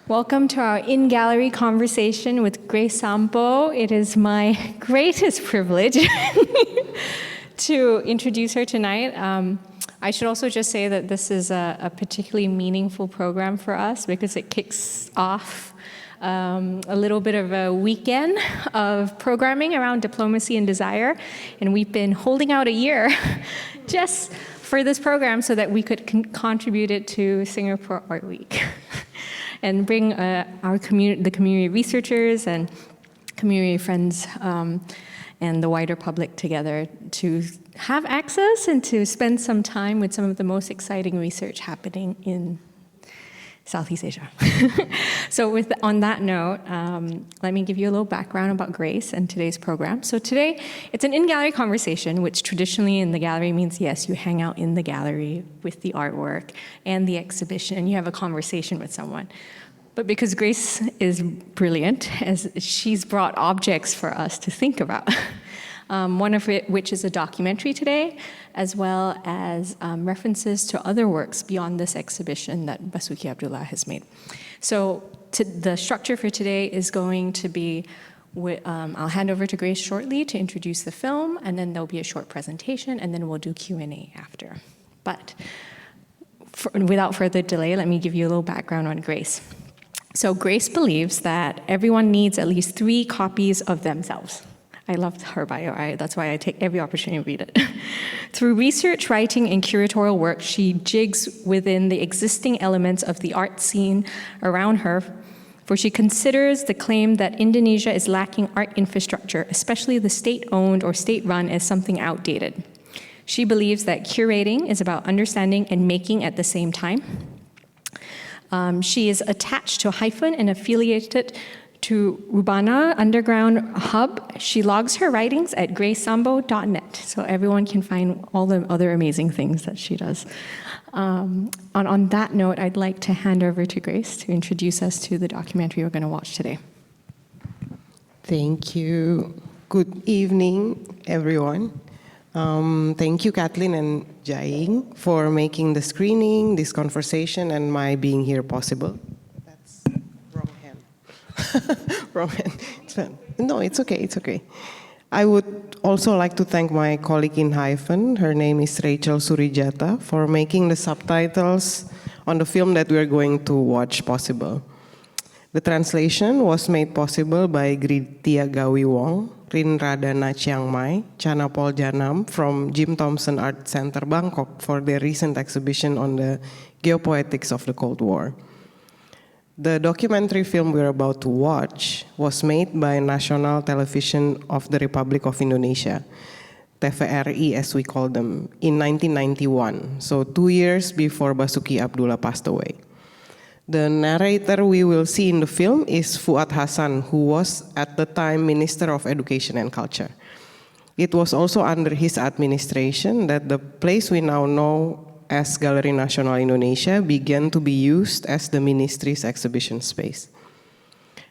Welcome to our in-gallery conversation with Grace Samboh. It is my greatest privilege to introduce her tonight. I should also just say that this is a particularly meaningful program for us because it kicks off a little bit of a weekend of programming around diplomacy and desire. And we've been holding out a year just for this program so that we could contribute it to Singapore Art Week. And bring the community researchers and community friends and the wider public together to have access and to spend some time with some of the most exciting research happening in Southeast Asia. So on that note, let me give you a little background about Grace and today's program. So today, it's an in-gallery conversation, which traditionally in the gallery means, yes, you hang out in the gallery with the artwork and the exhibition, and you have a conversation with someone. But because Grace is brilliant, as she's brought objects for us to think about. One of which is a documentary today, as well as references to other works beyond this exhibition that Basoeki Abdullah has made. So the structure for today is going to be, I'll hand over to Grace shortly to introduce the film, and then there'll be a short presentation, and then we'll do Q&A after. But without further delay, let me give you a little background on Grace. So Grace believes that everyone needs at least 3 copies of themselves. I loved her bio. That's why I take every opportunity to read it. Through research, writing, and curatorial work, she jigs within the existing elements of the art scene around her, for she considers the claim that Indonesia is lacking art infrastructure, especially the state-owned or state-run, as something outdated. She believes that curating is about understanding and making at the same time. She is attached to Hyphen and affiliated to Urbana Underground Hub. She logs her writings at gracesamboh.net, so everyone can find all the other amazing things that she does. On that note, I'd like to hand over to Grace to introduce us to the documentary we're going to watch today. Thank you. Good evening, everyone. Thank you, Kathleen and Jaing, for making the screening, this conversation, and my being here possible. That's wrong hand. Wrong hand. No, it's okay, it's okay. I would also like to thank my colleague in Hyphen, her name is Rachel Surijata, for making the subtitles on the film that we're going to watch possible. The translation was made possible by Gritia Gawi Wong, Rin Radana Chiang Mai, Chanapol Janam from Jim Thompson Art Center, Bangkok, for their recent exhibition on the geopoetics of the Cold War. The documentary film we're about to watch was made by National Television of the Republic of Indonesia, TVRI as we call them, in 1991, so 2 years before Basoeki Abdullah passed away. The narrator we will see in the film is Fuad Hasan, who was at the time Minister of Education and Culture. It was also under his administration that the place we now know as Galeri Nasional Indonesia began to be used as the ministry's exhibition space.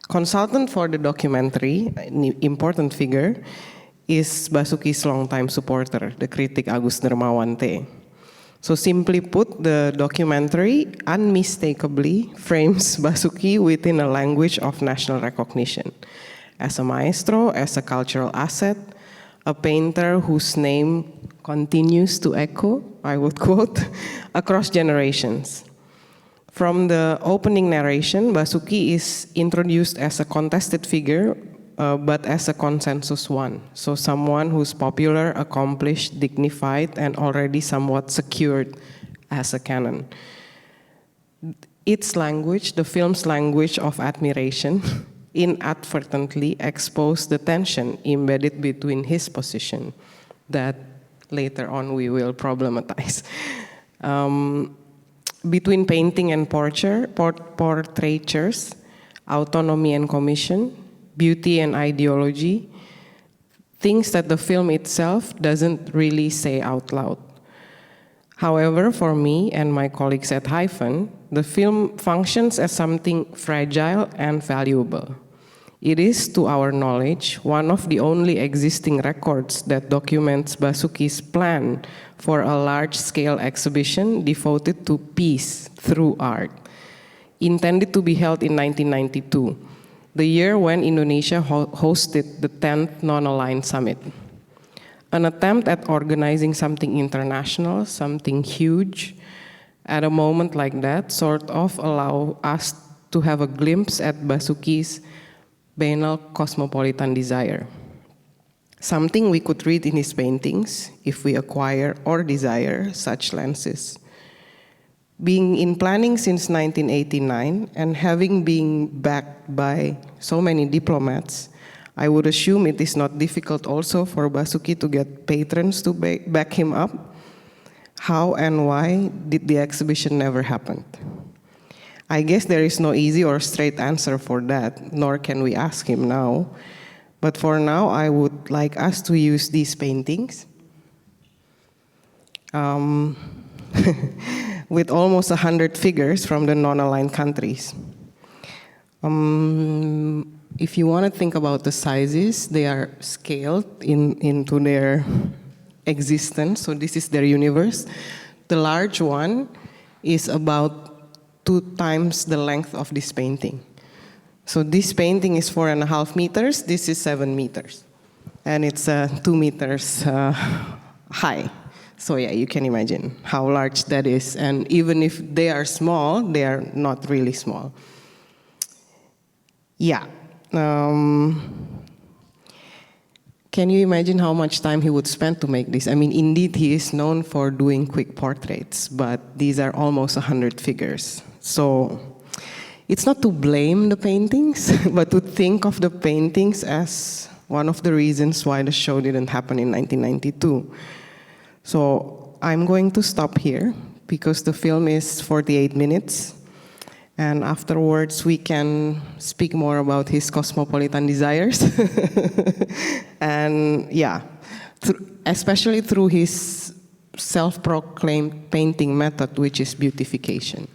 Consultant for the documentary, an important figure, is Basoeki's longtime supporter, the critic Agus Dermawan T. So simply put, the documentary unmistakably frames Basoeki within a language of national recognition. As a maestro, as a cultural asset, a painter whose name continues to echo, I would quote, across generations. From the opening narration, Basoeki is introduced as a contested figure, but as a consensus one. So someone who's popular, accomplished, dignified, and already somewhat secured as a canon. Its language, the film's language of admiration, inadvertently exposed the tension embedded between his position that later on we will problematize. Between painting and portraitures, autonomy and commission, beauty and ideology, things that the film itself doesn't really say out loud. However, for me and my colleagues at Hyphen, the film functions as something fragile and valuable. It is, to our knowledge, one of the only existing records that documents Basoeki's plan for a large-scale exhibition devoted to peace through art. intended to be held in 1992, the year when Indonesia hosted the 10th Non-Aligned Summit. An attempt at organizing something international, something huge, at a moment like that, sort of allow us to have a glimpse at Basoeki's banal cosmopolitan desire. Something we could read in his paintings if we acquire or desire such lenses. Being in planning since 1989 and having been backed by so many diplomats, I would assume it is not difficult also for Basoeki to get patrons to back him up. How and why did the exhibition never happen? I guess there is no easy or straight answer for that, nor can we ask him now. But for now, I would like us to use these paintings with almost 100 figures from the non-aligned countries. If you want to think about the sizes, they are scaled into their existence. So this is their universe. The large one is about 2 times the length of this painting. So this painting is 4.5 meters. This is 7 meters. And it's 2 meters high. So yeah, you can imagine how large that is. And even if they are small, they are not really small. Yeah. Can you imagine how much time he would spend to make this? I mean, indeed, he is known for doing quick portraits, but these are almost 100 figures. So it's not to blame the paintings, but to think of the paintings as one of the reasons why the show didn't happen in 1992. So I'm going to stop here because the film is 48 minutes. And afterwards, we can speak more about his cosmopolitan desires. And yeah, especially through his self-proclaimed painting method, which is beautification.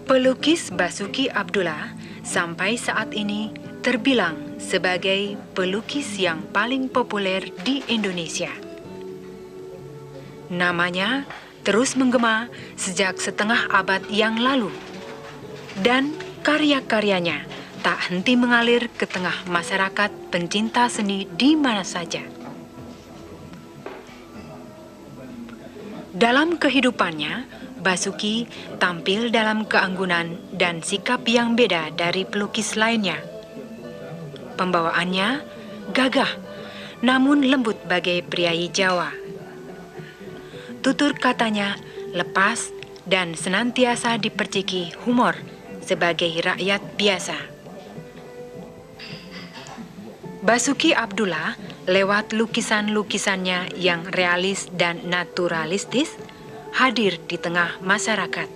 Pelukis Basoeki Abdullah sampai saat ini terbilang sebagai pelukis yang paling populer di Indonesia. Namanya terus menggema sejak setengah abad yang lalu, dan karya-karyanya tak henti mengalir ke tengah masyarakat pencinta seni di mana saja. Dalam kehidupannya, Basoeki tampil dalam keanggunan dan sikap yang beda dari pelukis lainnya. Pembawaannya gagah, namun lembut bagai priai Jawa. Tutur katanya lepas dan senantiasa diperciki humor sebagai rakyat biasa. Basoeki Abdullah lewat lukisan-lukisannya yang realis dan naturalistis hadir di tengah masyarakat.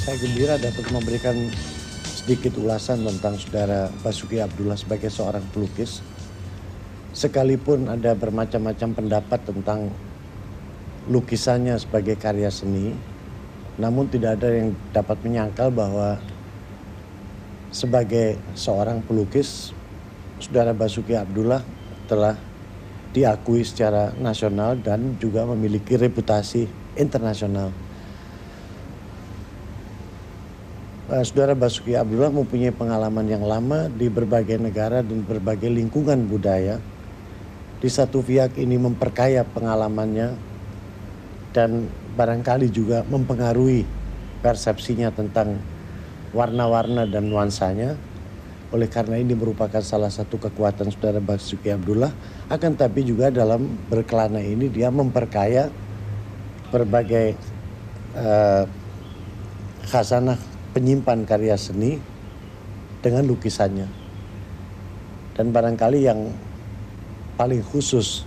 Saya gembira dapat memberikan sedikit ulasan tentang saudara Basoeki Abdullah sebagai seorang pelukis. Sekalipun ada bermacam-macam pendapat tentang lukisannya sebagai karya seni, namun tidak ada yang dapat menyangkal bahwa sebagai seorang pelukis, saudara Basoeki Abdullah telah diakui secara nasional dan juga memiliki reputasi internasional. Saudara Basoeki Abdullah mempunyai pengalaman yang lama di berbagai negara dan berbagai lingkungan budaya. Di satu pihak ini memperkaya pengalamannya dan barangkali juga mempengaruhi persepsinya tentang warna-warna dan nuansanya. Oleh karena ini merupakan salah satu kekuatan saudara Basoeki Abdullah. Akan tapi juga dalam berkelana ini dia memperkaya berbagai khazanah penyimpan karya seni dengan lukisannya. Dan barangkali yang paling khusus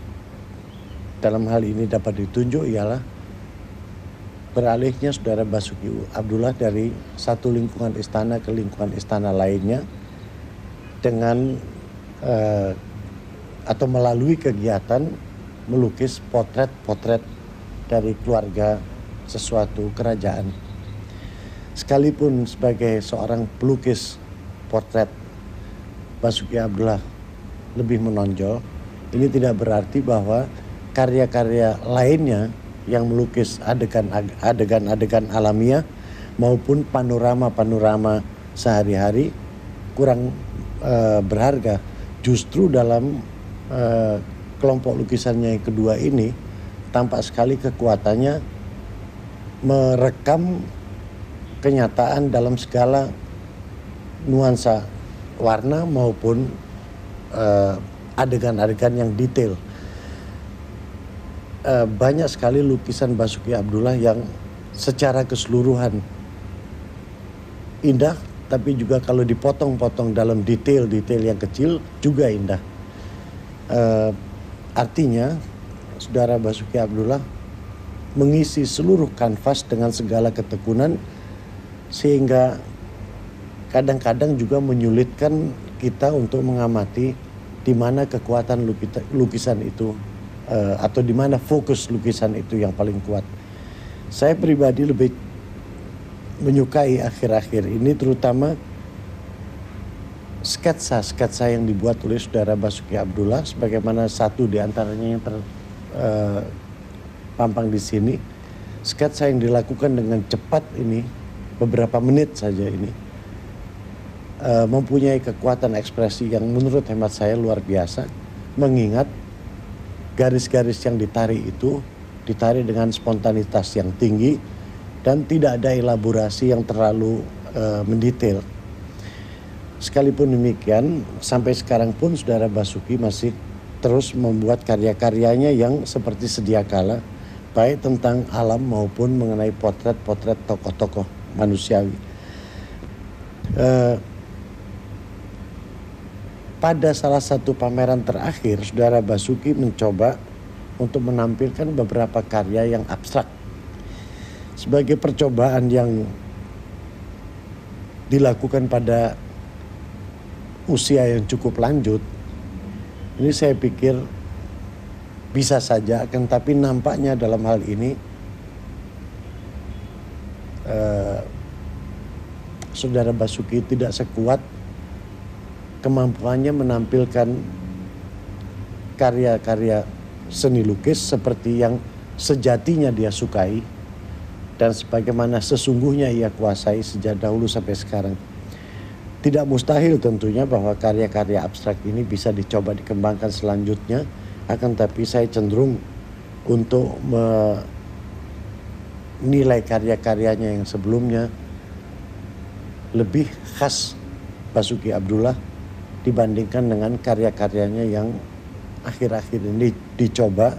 dalam hal ini dapat ditunjuk ialah beralihnya saudara Basoeki Abdullah dari satu lingkungan istana ke lingkungan istana lainnya dengan atau melalui kegiatan melukis potret-potret dari keluarga sesuatu kerajaan. Sekalipun sebagai seorang pelukis potret Basoeki Abdullah lebih menonjol, ini tidak berarti bahwa karya-karya lainnya yang melukis adegan-adegan alamiah maupun panorama-panorama sehari-hari kurang berharga. Justru dalam kelompok lukisannya yang kedua ini tampak sekali kekuatannya merekam kenyataan dalam segala nuansa warna maupun adegan-adegan yang detail. Banyak sekali lukisan Basoeki Abdullah yang secara keseluruhan indah, tapi juga kalau dipotong-potong dalam detail-detail yang kecil juga indah. Artinya, saudara Basoeki Abdullah mengisi seluruh kanvas dengan segala ketekunan, sehingga kadang-kadang juga menyulitkan kita untuk mengamati di mana kekuatan lukisan itu atau di mana fokus lukisan itu yang paling kuat. Saya pribadi lebih menyukai akhir-akhir ini terutama sketsa-sketsa yang dibuat oleh saudara Basoeki Abdullah, sebagaimana satu di antaranya yang terpampang di sini. Sketsa yang dilakukan dengan cepat ini, beberapa menit saja ini, mempunyai kekuatan ekspresi yang menurut hemat saya luar biasa, mengingat garis-garis yang ditarik itu ditarik dengan spontanitas yang tinggi dan tidak ada elaborasi yang terlalu mendetail. Sekalipun demikian, sampai sekarang pun saudara Basoeki masih terus membuat karya-karyanya yang seperti sedia kala, baik tentang alam maupun mengenai potret-potret tokoh-tokoh manusiawi. Pada salah satu pameran terakhir, saudara Basoeki mencoba untuk menampilkan beberapa karya yang abstrak. Sebagai percobaan yang dilakukan pada usia yang cukup lanjut, ini saya pikir bisa saja, akan tapi nampaknya dalam hal ini saudara Basoeki tidak sekuat kemampuannya menampilkan karya-karya seni lukis seperti yang sejatinya dia sukai dan sebagaimana sesungguhnya ia kuasai sejak dahulu sampai sekarang. Tidak mustahil tentunya bahwa karya-karya abstrak ini bisa dicoba dikembangkan selanjutnya, akan tapi saya cenderung untuk menilai karya-karyanya yang sebelumnya lebih khas Basoeki Abdullah dibandingkan dengan karya-karyanya yang akhir-akhir ini dicoba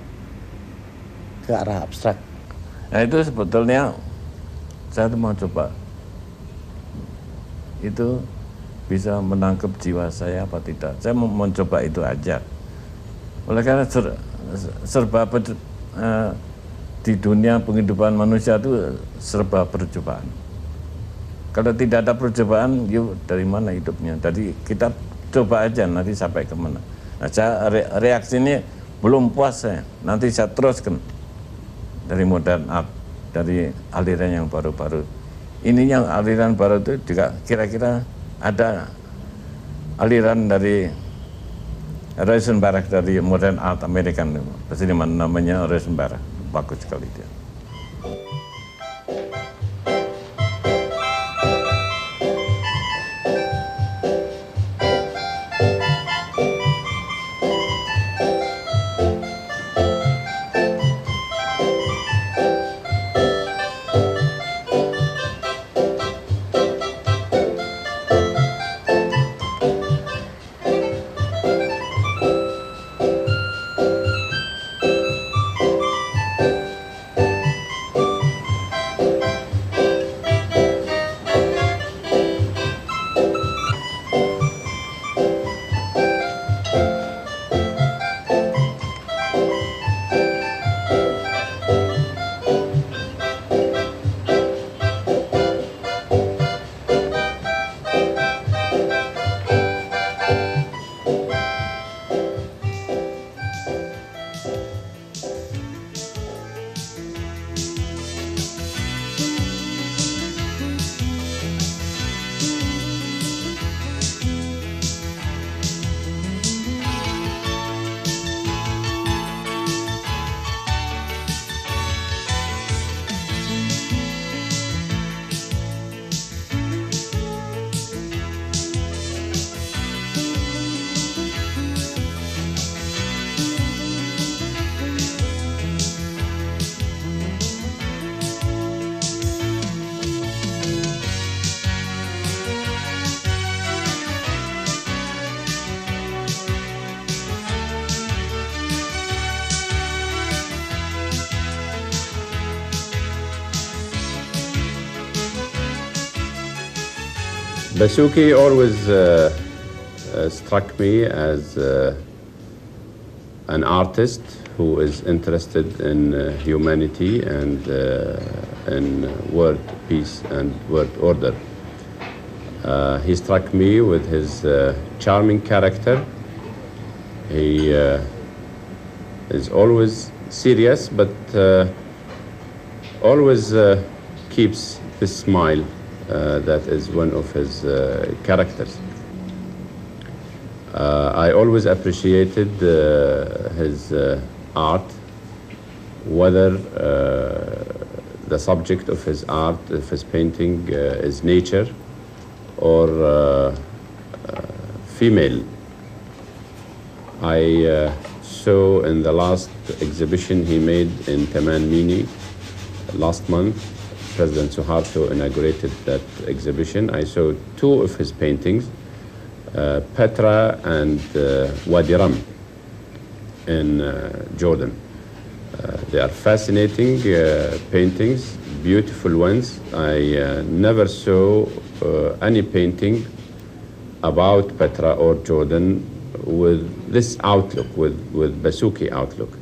ke arah abstrak. Nah itu sebetulnya saya mau coba itu bisa menangkap jiwa saya apa tidak. Saya mau mencoba itu aja. Oleh karena serba di dunia penghidupan manusia itu serba percobaan. Kalau tidak ada percobaan, yuk dari mana hidupnya? Jadi kita coba aja nanti sampai kemana. Nah, saya reaksi ini belum puas saya. Nanti saya teruskan dari modern art, dari aliran yang baru-baru. Ini yang aliran baru itu juga kira-kira ada aliran dari Rosenberg, dari modern art American, seniman namanya Rosenberg, bagus sekali dia. Basoeki always struck me as an artist who is interested in humanity and in world peace and world order. He struck me with his charming character. He is always serious, but always keeps this smile. That is one of his characters. I always appreciated his art, whether the subject of his art, of his painting, is nature or female. I saw in the last exhibition he made in Taman Mini last month, President Suharto inaugurated that exhibition. I saw two of his paintings, Petra and Wadi Ram in Jordan. They are fascinating paintings, beautiful ones. I never saw any painting about Petra or Jordan with this outlook, with Basoeki outlook.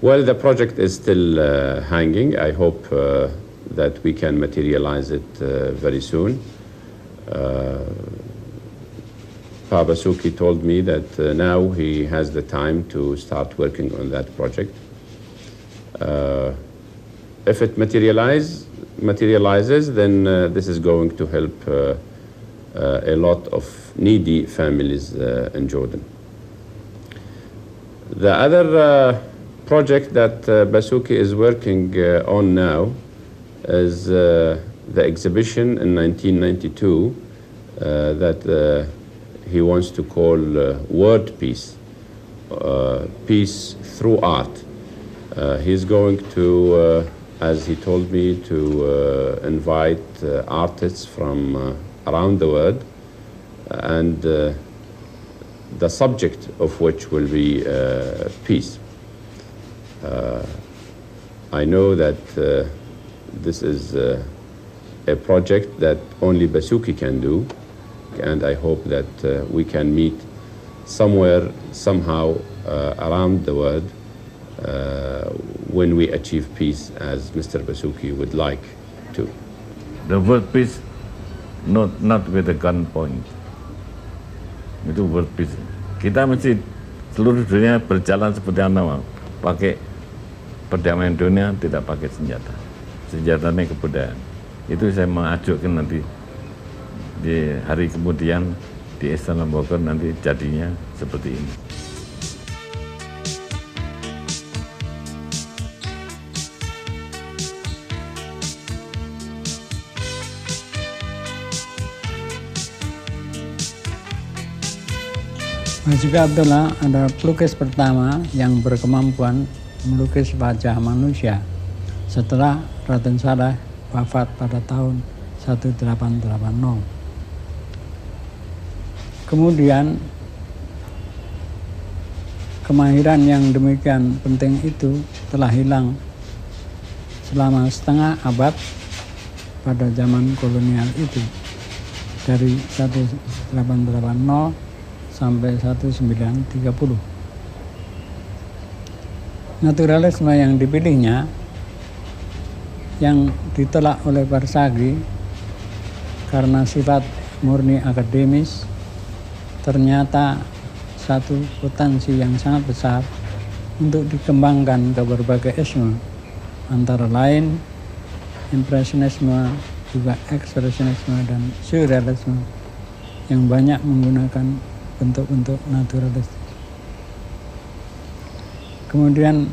Well, the project is still hanging. I hope that we can materialize it very soon. Basoeki told me that now he has the time to start working on that project. If it materializes, then this is going to help a lot of needy families in Jordan. The other project that Basoeki is working on now is the exhibition in 1992 that he wants to call World Peace, peace through art. He's going to, as he told me, to invite artists from around the world, and the subject of which will be peace. I know that this is a project that only Basoeki can do, and I hope that we can meet somewhere, somehow around the world when we achieve peace as Mr. Basoeki would like to. The word peace, not with a gunpoint. Itu word peace. Kita mesti seluruh dunia berjalan seperti apa? Pakai perdamaian dunia, tidak pakai senjata. Senjatanya kebudayaan. Itu saya mengajukan nanti di hari kemudian di Istana Bogor nanti jadinya seperti ini. Basoeki Abdullah adalah pelukis pertama yang berkemampuan melukis wajah manusia setelah Raden Saleh wafat pada tahun 1880. Kemudian kemahiran yang demikian penting itu telah hilang selama setengah abad pada zaman kolonial itu, dari 1880 sampai 1930. Naturalisme yang dipilihnya, yang ditolak oleh Basoeki karena sifat murni akademis, ternyata satu potensi yang sangat besar untuk dikembangkan ke berbagai isme, antara lain impresionisme, juga ekspresionisme dan surrealisme yang banyak menggunakan bentuk-bentuk naturalistis. Kemudian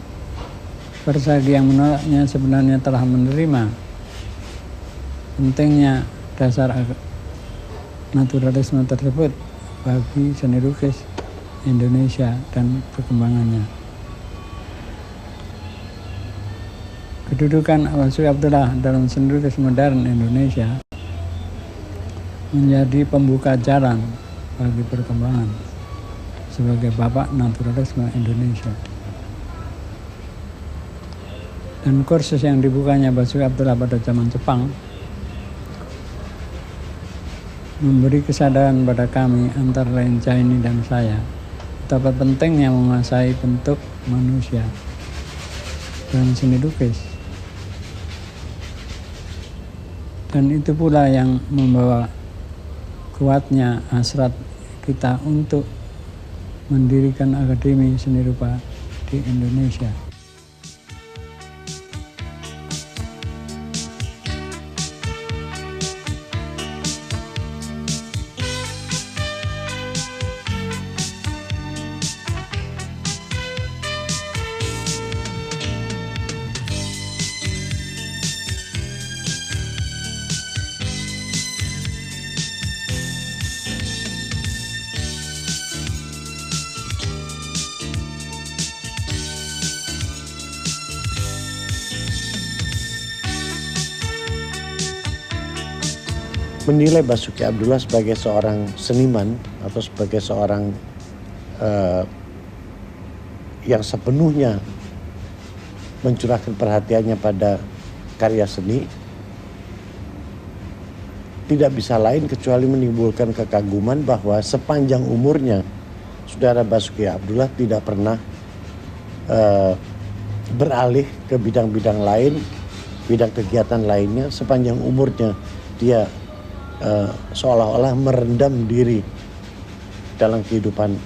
Basoeki yang menolaknya sebenarnya telah menerima pentingnya dasar naturalisme tersebut bagi seni lukis Indonesia dan perkembangannya. Kedudukan Basoeki Abdullah dalam seni lukis modern Indonesia menjadi pembuka jalan bagi perkembangan sebagai bapak naturalisme Indonesia. Dan kursus yang dibukanya Basoeki Abdullah pada zaman Jepang memberi kesadaran pada kami antara lain Jaini dan saya betapa pentingnya menguasai bentuk manusia dan seni lukis. Dan itu pula yang membawa kuatnya hasrat kita untuk mendirikan Akademi Seni Rupa di Indonesia. Menilai Basoeki Abdullah sebagai seorang seniman atau sebagai seorang yang sepenuhnya mencurahkan perhatiannya pada karya seni tidak bisa lain kecuali menimbulkan kekaguman bahwa sepanjang umurnya Saudara Basoeki Abdullah tidak pernah beralih ke bidang-bidang lain, bidang kegiatan lainnya. Sepanjang umurnya dia seolah-olah merendam diri dalam kehidupan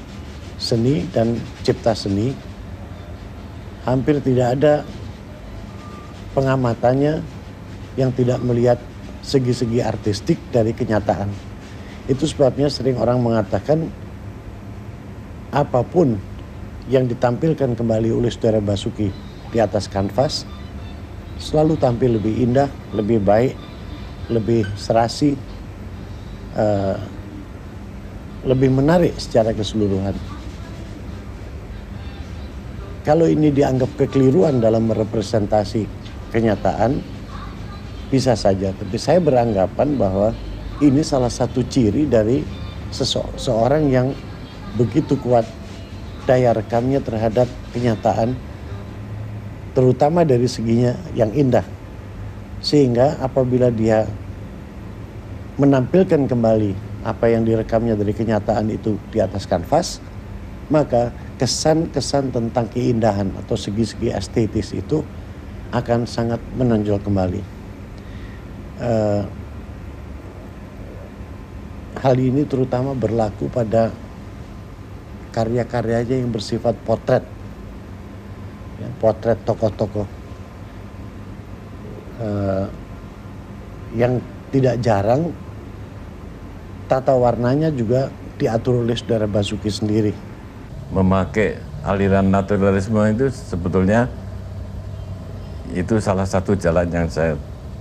seni dan cipta seni. Hampir tidak ada pengamatannya yang tidak melihat segi-segi artistik dari kenyataan. Itu sebabnya sering orang mengatakan apapun yang ditampilkan kembali oleh Saudara Basoeki di atas kanvas selalu tampil lebih indah, lebih baik, lebih serasi, lebih menarik secara keseluruhan. Kalau ini dianggap kekeliruan dalam merepresentasi kenyataan, bisa saja. Tapi saya beranggapan bahwa ini salah satu ciri dari seorang yang begitu kuat daya rekamnya terhadap kenyataan, terutama dari seginya yang indah. Sehingga apabila dia menampilkan kembali apa yang direkamnya dari kenyataan itu di atas kanvas, maka kesan-kesan tentang keindahan atau segi-segi estetis itu akan sangat menonjol kembali. Hal ini terutama berlaku pada karya-karyanya yang bersifat potret, ya, potret tokoh-tokoh yang tidak jarang tata warnanya juga diatur oleh Saudara Basoeki sendiri. Memakai aliran naturalisme itu sebetulnya itu salah satu jalan yang saya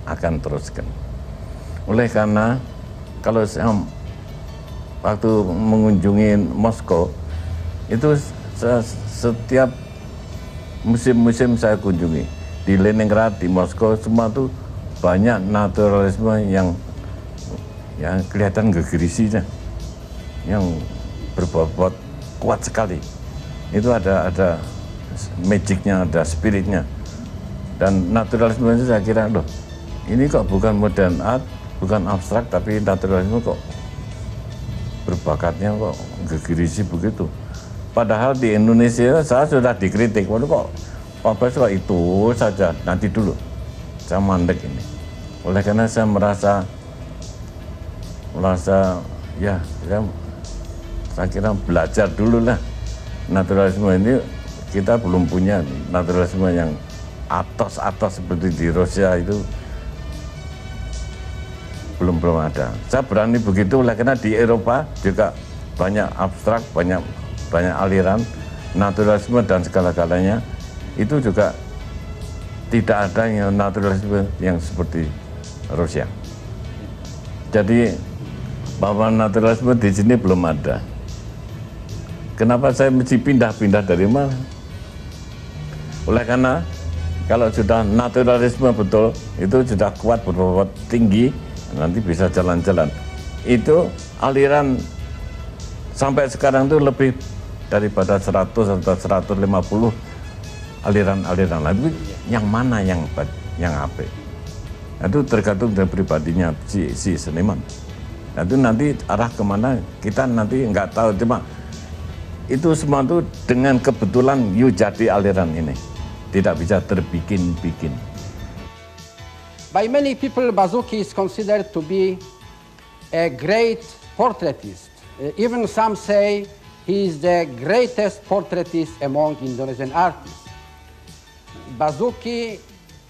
akan teruskan. Oleh karena kalau saya waktu mengunjungi Moskow itu setiap musim-musim saya kunjungi di Leningrad, di Moskow, semua tuh banyak naturalisme yang kelihatan gegerisinya, yang berbobot kuat sekali. Itu ada magicnya, ada spiritnya. Dan naturalisme itu saya kira, loh, ini kok bukan modern art, bukan abstrak, tapi naturalisme kok berbakatnya kok gegerisi begitu. Padahal di Indonesia saya sudah dikritik, waduh kok itu saja, nanti dulu, saya mandek ini. Oleh karena saya merasa ya saya kira belajar dulu lah. Naturalisme ini kita belum punya naturalisme yang atos seperti di Rusia itu belum ada. Saya berani begitu oleh karena di Eropa juga banyak abstrak, banyak aliran naturalisme dan segala-galanya. Itu juga tidak ada yang naturalisme yang seperti Rusia. Jadi bahwa naturalisme di sini belum ada. Kenapa saya mesti pindah-pindah dari mana? Oleh karena kalau sudah naturalisme betul, itu sudah kuat berbobot tinggi, nanti bisa jalan-jalan. Itu aliran sampai sekarang itu lebih daripada 100 atau 150 aliran-aliran lain. Yang mana yang apik? Itu tergantung dari pribadinya si seniman. Nah, itu nanti arah kemana kita nanti nggak tahu, cuma itu semua itu dengan kebetulan jadi aliran ini, tidak bisa terbikin-bikin. By many people, Basoeki is considered to be a great portraitist. Even some say he is the greatest portraitist among Indonesian artists. Basoeki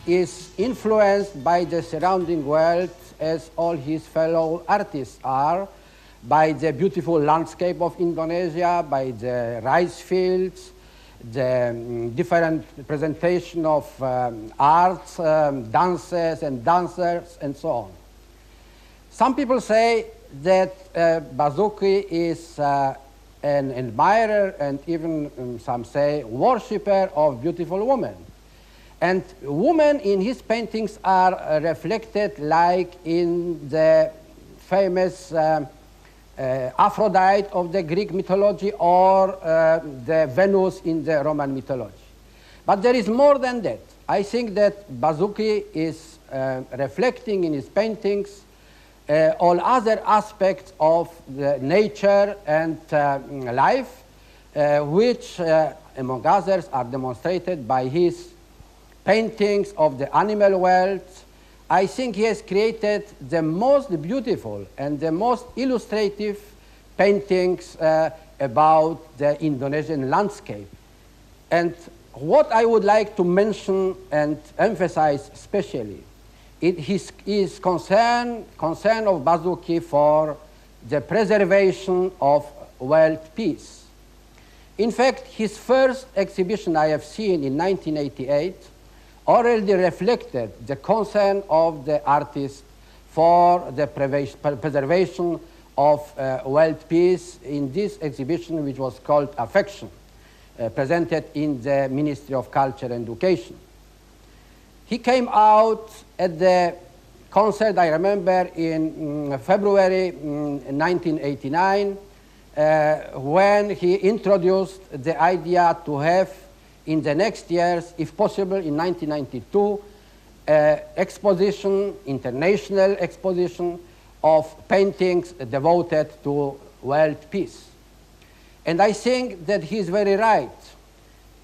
is influenced by the surrounding world, as all his fellow artists are, by the beautiful landscape of Indonesia, by the rice fields, the different presentation of arts, dances and dancers, and so on. Some people say that Basoeki is an admirer and even some say worshipper of beautiful women. And women in his paintings are reflected like in the famous Aphrodite of the Greek mythology or the Venus in the Roman mythology. But there is more than that. I think that Basoeki is reflecting in his paintings all other aspects of the nature and life, which, among others, are demonstrated by his paintings of the animal world. I think he has created the most beautiful and the most illustrative paintings about the Indonesian landscape. And what I would like to mention and emphasize especially, it is concern of Basoeki for the preservation of world peace. In fact, his first exhibition I have seen in 1988 already reflected the concern of the artist for the preservation of world peace in this exhibition, which was called Affection, presented in the Ministry of Culture and Education. He came out at the concert, I remember, in February 1989, when he introduced the idea to have in the next years, if possible in 1992, exposition, international exposition of paintings devoted to world peace. And I think that he is very right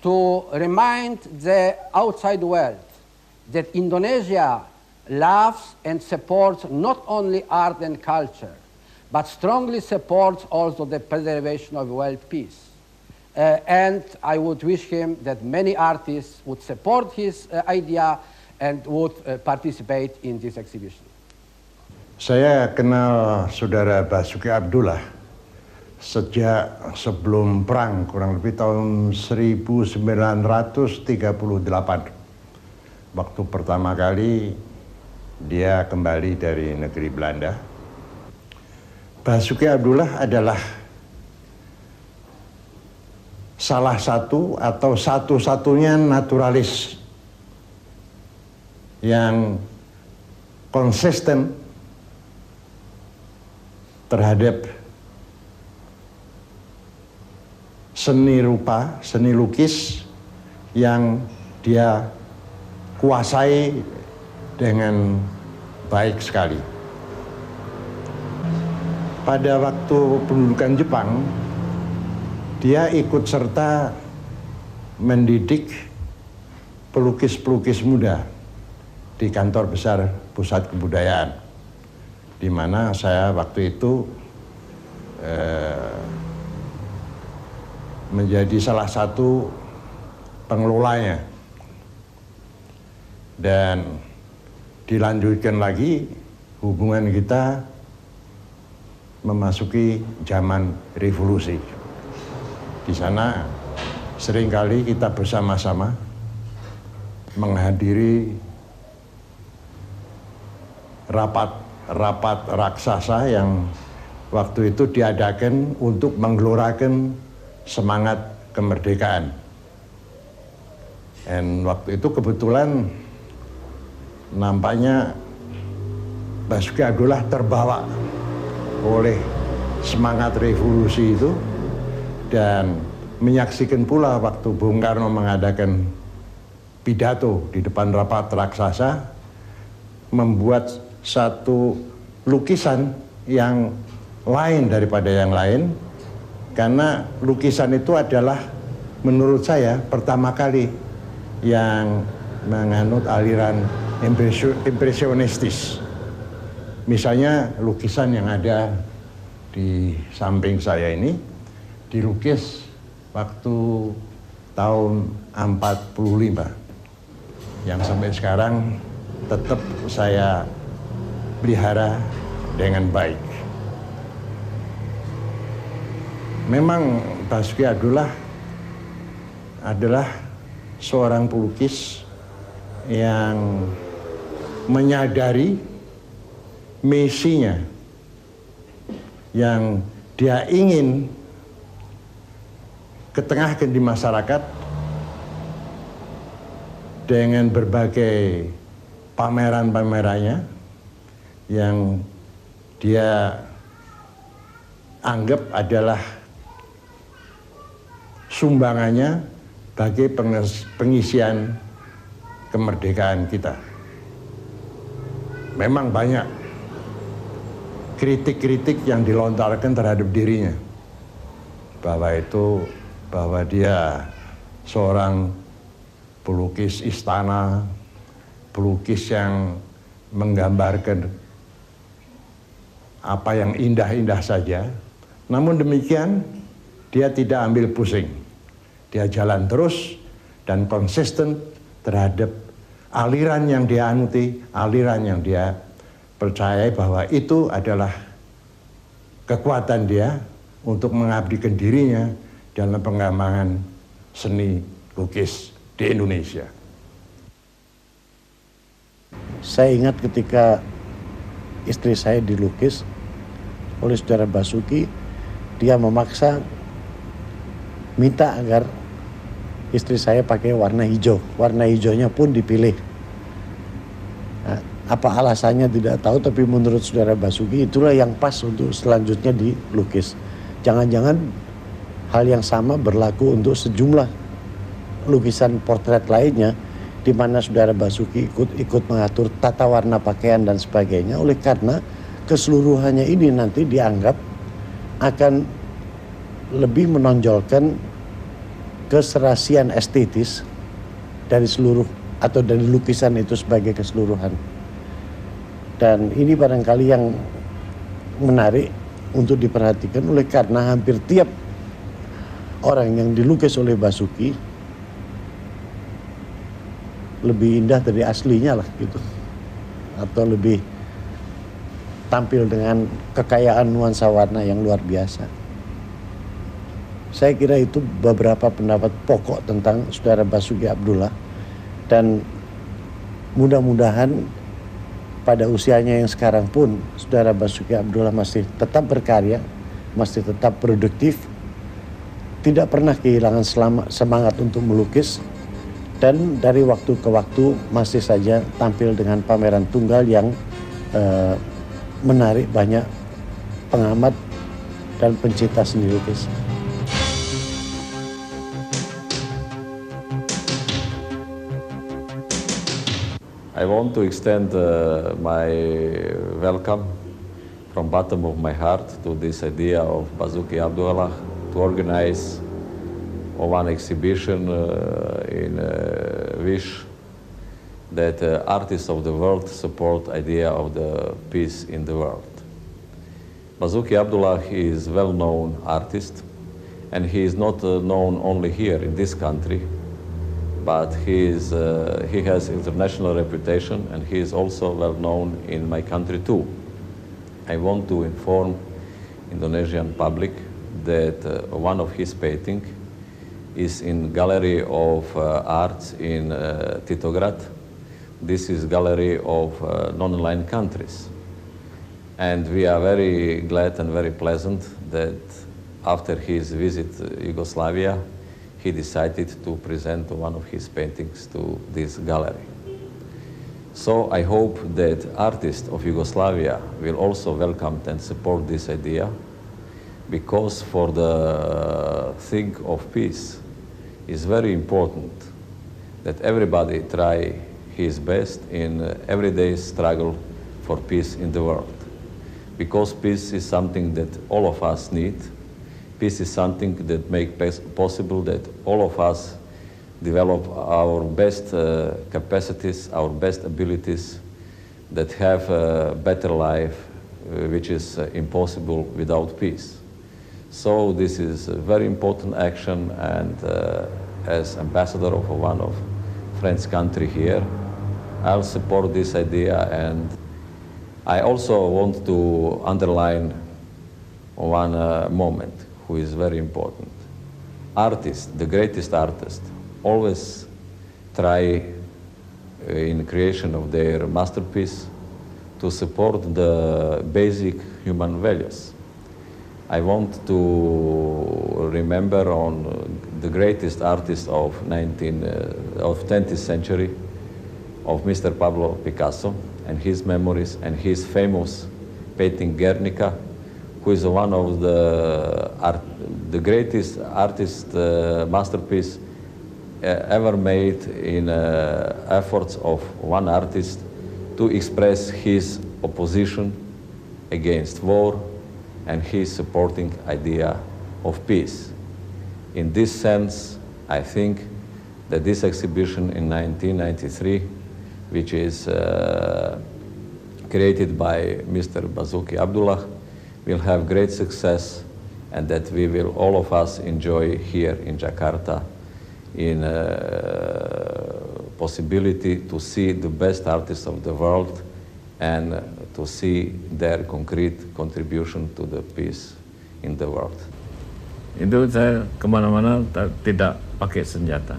to remind the outside world that Indonesia loves and supports not only art and culture, but strongly supports also the preservation of world peace. And I would wish him that many artists would support his idea and would participate in this exhibition. Saya kenal saudara Basoeki Abdullah sejak sebelum perang, kurang lebih tahun 1938. Waktu pertama kali dia kembali dari negeri Belanda. Basoeki Abdullah adalah salah satu atau satu-satunya naturalis yang konsisten terhadap seni rupa, seni lukis yang dia kuasai dengan baik sekali. Pada waktu pendudukan Jepang, dia ikut serta mendidik pelukis-pelukis muda di kantor besar pusat kebudayaan, di mana saya waktu itu menjadi salah satu pengelolanya. Dan dilanjutkan lagi hubungan kita memasuki zaman revolusi. Di sana seringkali kita bersama-sama menghadiri rapat raksasa yang waktu itu diadakan untuk menggelorakan semangat kemerdekaan. Dan waktu itu kebetulan nampaknya Basoeki Abdullah terbawa oleh semangat revolusi itu dan menyaksikan pula waktu Bung Karno mengadakan pidato di depan rapat raksasa, membuat satu lukisan yang lain daripada yang lain, karena lukisan itu adalah menurut saya pertama kali yang menganut aliran impresionistis. Misalnya lukisan yang ada di samping saya ini dilukis waktu tahun 45 yang sampai sekarang tetap saya pelihara dengan baik. Memang Basoeki Abdullah adalah seorang pelukis yang menyadari misinya, yang dia ingin ketengahkan di masyarakat dengan berbagai pameran-pamerannya yang dia anggap adalah sumbangannya bagi pengisian kemerdekaan kita. Memang banyak kritik-kritik yang dilontarkan terhadap dirinya, bahwa dia seorang pelukis istana, pelukis yang menggambarkan apa yang indah-indah saja. Namun demikian, dia tidak ambil pusing. Dia jalan terus dan konsisten terhadap aliran yang dia anuti, aliran yang dia percaya bahwa itu adalah kekuatan dia untuk mengabdikan dirinya dalam pengembangan seni lukis di Indonesia. Saya ingat ketika istri saya dilukis oleh saudara Basoeki, dia memaksa minta agar istri saya pakai warna hijau. Warna hijaunya pun dipilih. Nah, apa alasannya tidak tahu, tapi menurut saudara Basoeki itulah yang pas untuk selanjutnya dilukis. Jangan-jangan hal yang sama berlaku untuk sejumlah lukisan portret lainnya, di mana saudara Basoeki ikut mengatur tata warna pakaian dan sebagainya. Oleh karena keseluruhannya ini nanti dianggap akan lebih menonjolkan keserasian estetis dari seluruh atau dari lukisan itu sebagai keseluruhan. Dan ini barangkali yang menarik untuk diperhatikan, oleh karena hampir tiap orang yang dilukis oleh Basoeki lebih indah dari aslinya lah gitu, atau lebih tampil dengan kekayaan nuansa warna yang luar biasa. Saya kira itu beberapa pendapat pokok tentang saudara Basoeki Abdullah, dan mudah-mudahan pada usianya yang sekarang pun saudara Basoeki Abdullah masih tetap berkarya, masih tetap produktif, tidak pernah kehilangan semangat untuk melukis, dan dari waktu ke waktu masih saja tampil dengan pameran tunggal yang menarik banyak pengamat dan pencinta seni lukis. I want to extend my welcome from bottom of my heart to this idea of Basoeki Abdullah to organize one exhibition in wish that artists of the world support idea of the peace in the world. Basoeki Abdullah is well-known artist, and he is not known only here in this country, but he has international reputation, and he is also well known in my country too. I want to inform Indonesian public that one of his paintings is in Gallery of Arts in Titograd. This is Gallery of non-aligned countries. And we are very glad and very pleasant that after his visit to Yugoslavia, he decided to present one of his paintings to this gallery. So I hope that artists of Yugoslavia will also welcome and support this idea, because for the thing of peace is very important that everybody try his best in everyday struggle for peace in the world. because peace is something that all of us need. Peace is something that makes possible that all of us develop our best capacities, our best abilities, that have a better life, which is impossible without peace. So this is a very important action, and as ambassador of one of French country here, I'll support this idea. And I also want to underline one moment, who is very important. Artists, the greatest artists, always try in creation of their masterpiece to support the basic human values. I want to remember on the greatest artist of 20th century, of Mr. Pablo Picasso, and his memories, and his famous painting Guernica, who is one of the greatest artist masterpiece ever made in efforts of one artist to express his opposition against war and his supporting idea of peace. In this sense, I think that this exhibition in 1993, which is created by Mr. Basoeki Abdullah, will have great success, and that we will, all of us, enjoy here in Jakarta in possibility to see the best artists of the world and to see their concrete contribution to the peace in the world. Itu saya kemana-mana tidak pakai senjata.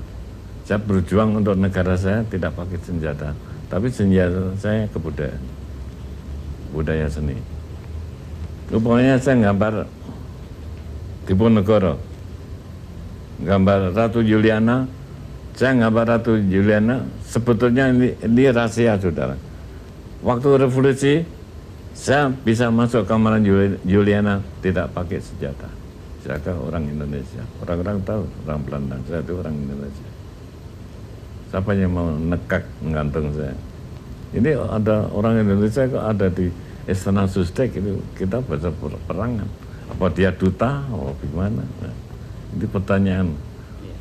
Saya berjuang untuk negara saya tidak pakai senjata, tapi senjata saya kebudayaan, budaya seni. Rupanya saya gambar Diponegoro, gambar Ratu Juliana. Saya gambar Ratu Juliana, sebetulnya ini rahasia, saudara. Waktu revolusi, saya bisa masuk kamar Juliana tidak pakai senjata. Saya orang Indonesia, orang-orang tahu, orang Belanda, saya itu orang Indonesia. Siapa yang mau nekak menggantung saya? Ini ada orang Indonesia kok ada di Istana Sustek, itu kita baca perangan. Apa dia duta, atau gimana? Nah, ini pertanyaan.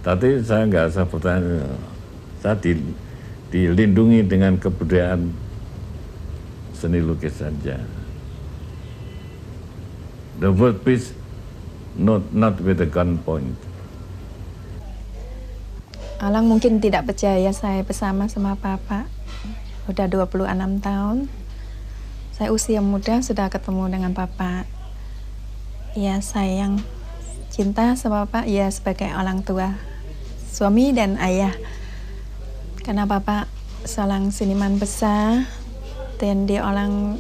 Tadi saya nggak usah pertanyaan, saya dilindungi dengan kebudayaan seni lukis saja. The word peace, not with a gun point. Alang mungkin tidak percaya saya bersama sama Papa. Udah 26 tahun. Saya usia muda sudah ketemu dengan Papa. Ya, sayang, cinta sama Papa ya sebagai orang tua, suami dan ayah. Karena Papa seorang seniman besar dan dia orang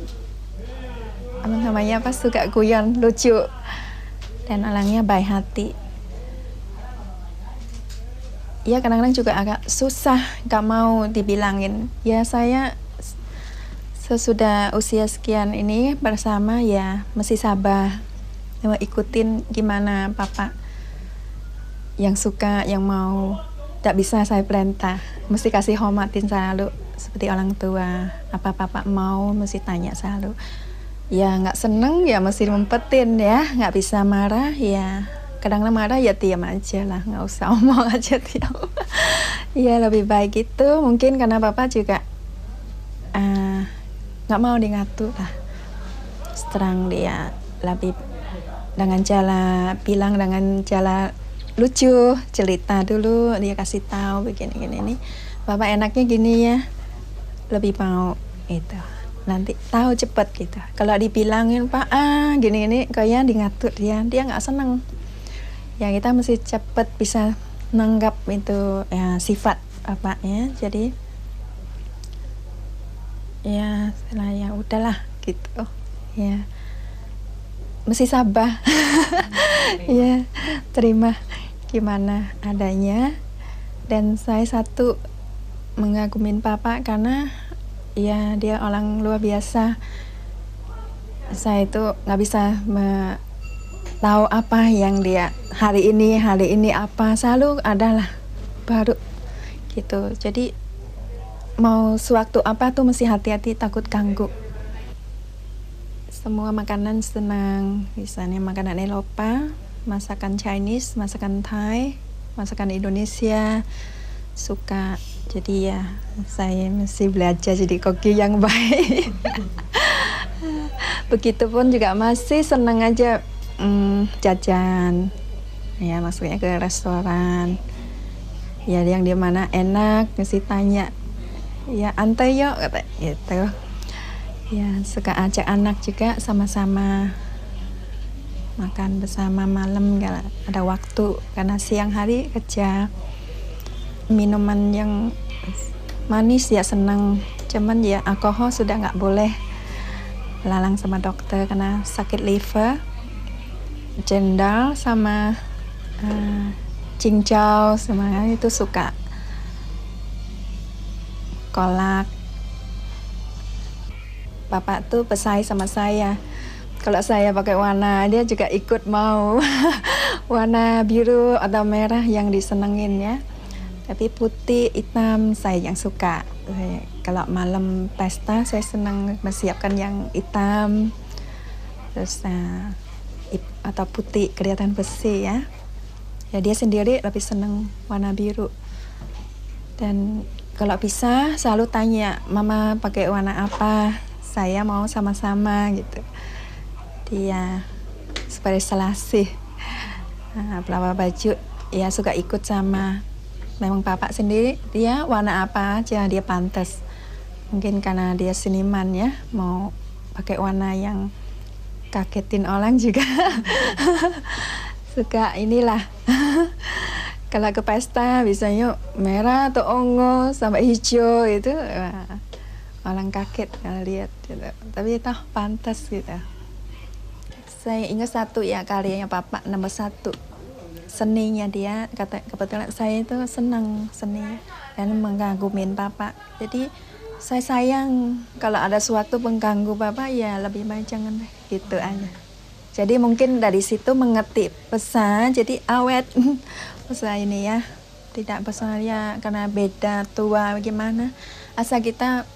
suka guyon, lucu, dan orangnya baik hati. Ya kadang-kadang juga agak susah, gak mau dibilangin. Ya saya sesudah usia sekian ini bersama ya mesti sabar, ikutin gimana Papa yang suka, yang mau. Tak bisa saya perintah, mesti kasih hormatin selalu seperti orang tua. Apa Papa mau mesti tanya selalu. Ya nggak seneng ya mesti ngumpetin ya, nggak bisa marah ya. Kadang-kadang marah ya diam aja lah, nggak usah omong aja diam. Ya lebih baik gitu, mungkin karena Papa juga nggak mau ngatur lah. Terang dia lebih dengan cara bilang, dengan cara lucu, cerita dulu, dia kasih tahu begini-gini nih. Bapak enaknya gini ya, lebih mau itu. Nanti tahu cepet gitu. Kalau dibilangin Pak gini-gini, kayak ngatur dia nggak seneng. Ya kita mesti cepet bisa nanggap itu ya, sifat bapaknya. Jadi ya setelah ya udahlah gitu. Ya mesti sabar. Ya terima gimana adanya. Dan saya satu mengagumin Papa karena ya dia orang luar biasa. Saya itu nggak bisa tahu apa yang dia hari ini apa, selalu adalah baru gitu. Jadi mau sewaktu apa tuh mesti hati-hati, takut ganggu. semua makanan senang, misalnya makanan Eropa, masakan Chinese, masakan Thai, masakan Indonesia, suka. Jadi ya saya mesti belajar jadi koki yang baik. Begitupun juga masih senang aja jajan, ya maksudnya ke restoran. Ya yang di mana enak mesti tanya, ya antai yuk kata gitu. Ya suka ajak anak juga sama-sama makan bersama malam kalau ada waktu, karena siang hari kerja. Minuman yang manis ya senang, cuman ya alkohol sudah nggak boleh, lalang sama dokter karena sakit liver, jendal sama cincau sama itu suka. Kolak. Bapak tuh pesaing sama saya. Kalau saya pakai warna, dia juga ikut mau. Warna biru atau merah yang disenengin ya. Tapi putih, hitam saya yang suka. Kalau malam pesta saya senang menyiapkan yang hitam. Terus atau putih kelihatan bersih ya. Ya dia sendiri lebih senang warna biru. Dan kalau bisa selalu tanya, Mama pakai warna apa? Saya mau sama-sama gitu. Dia seperti selasih. Pelawar baju ya suka ikut sama. Memang Bapak sendiri dia warna apa aja dia pantas. Mungkin karena dia seniman ya, mau pakai warna yang kagetin orang juga. Suka inilah. Kalau ke pesta biasanya merah atau ungu sampai hijau itu orang kaget kalau lihat gitu. Tapi itu pantas gitu. Saya ingat satu ya karyanya Bapak nomor 1. Seninya dia, kebetulan saya itu senang seni dan mengagumi Bapak. Jadi saya sayang kalau ada suatu pengganggu Bapak ya lebih baik jangan deh, gitu aja. Jadi mungkin dari situ mengerti pesan, jadi awet pesan ini ya. Tidak pesan ya karena beda tua bagaimana. Asal kita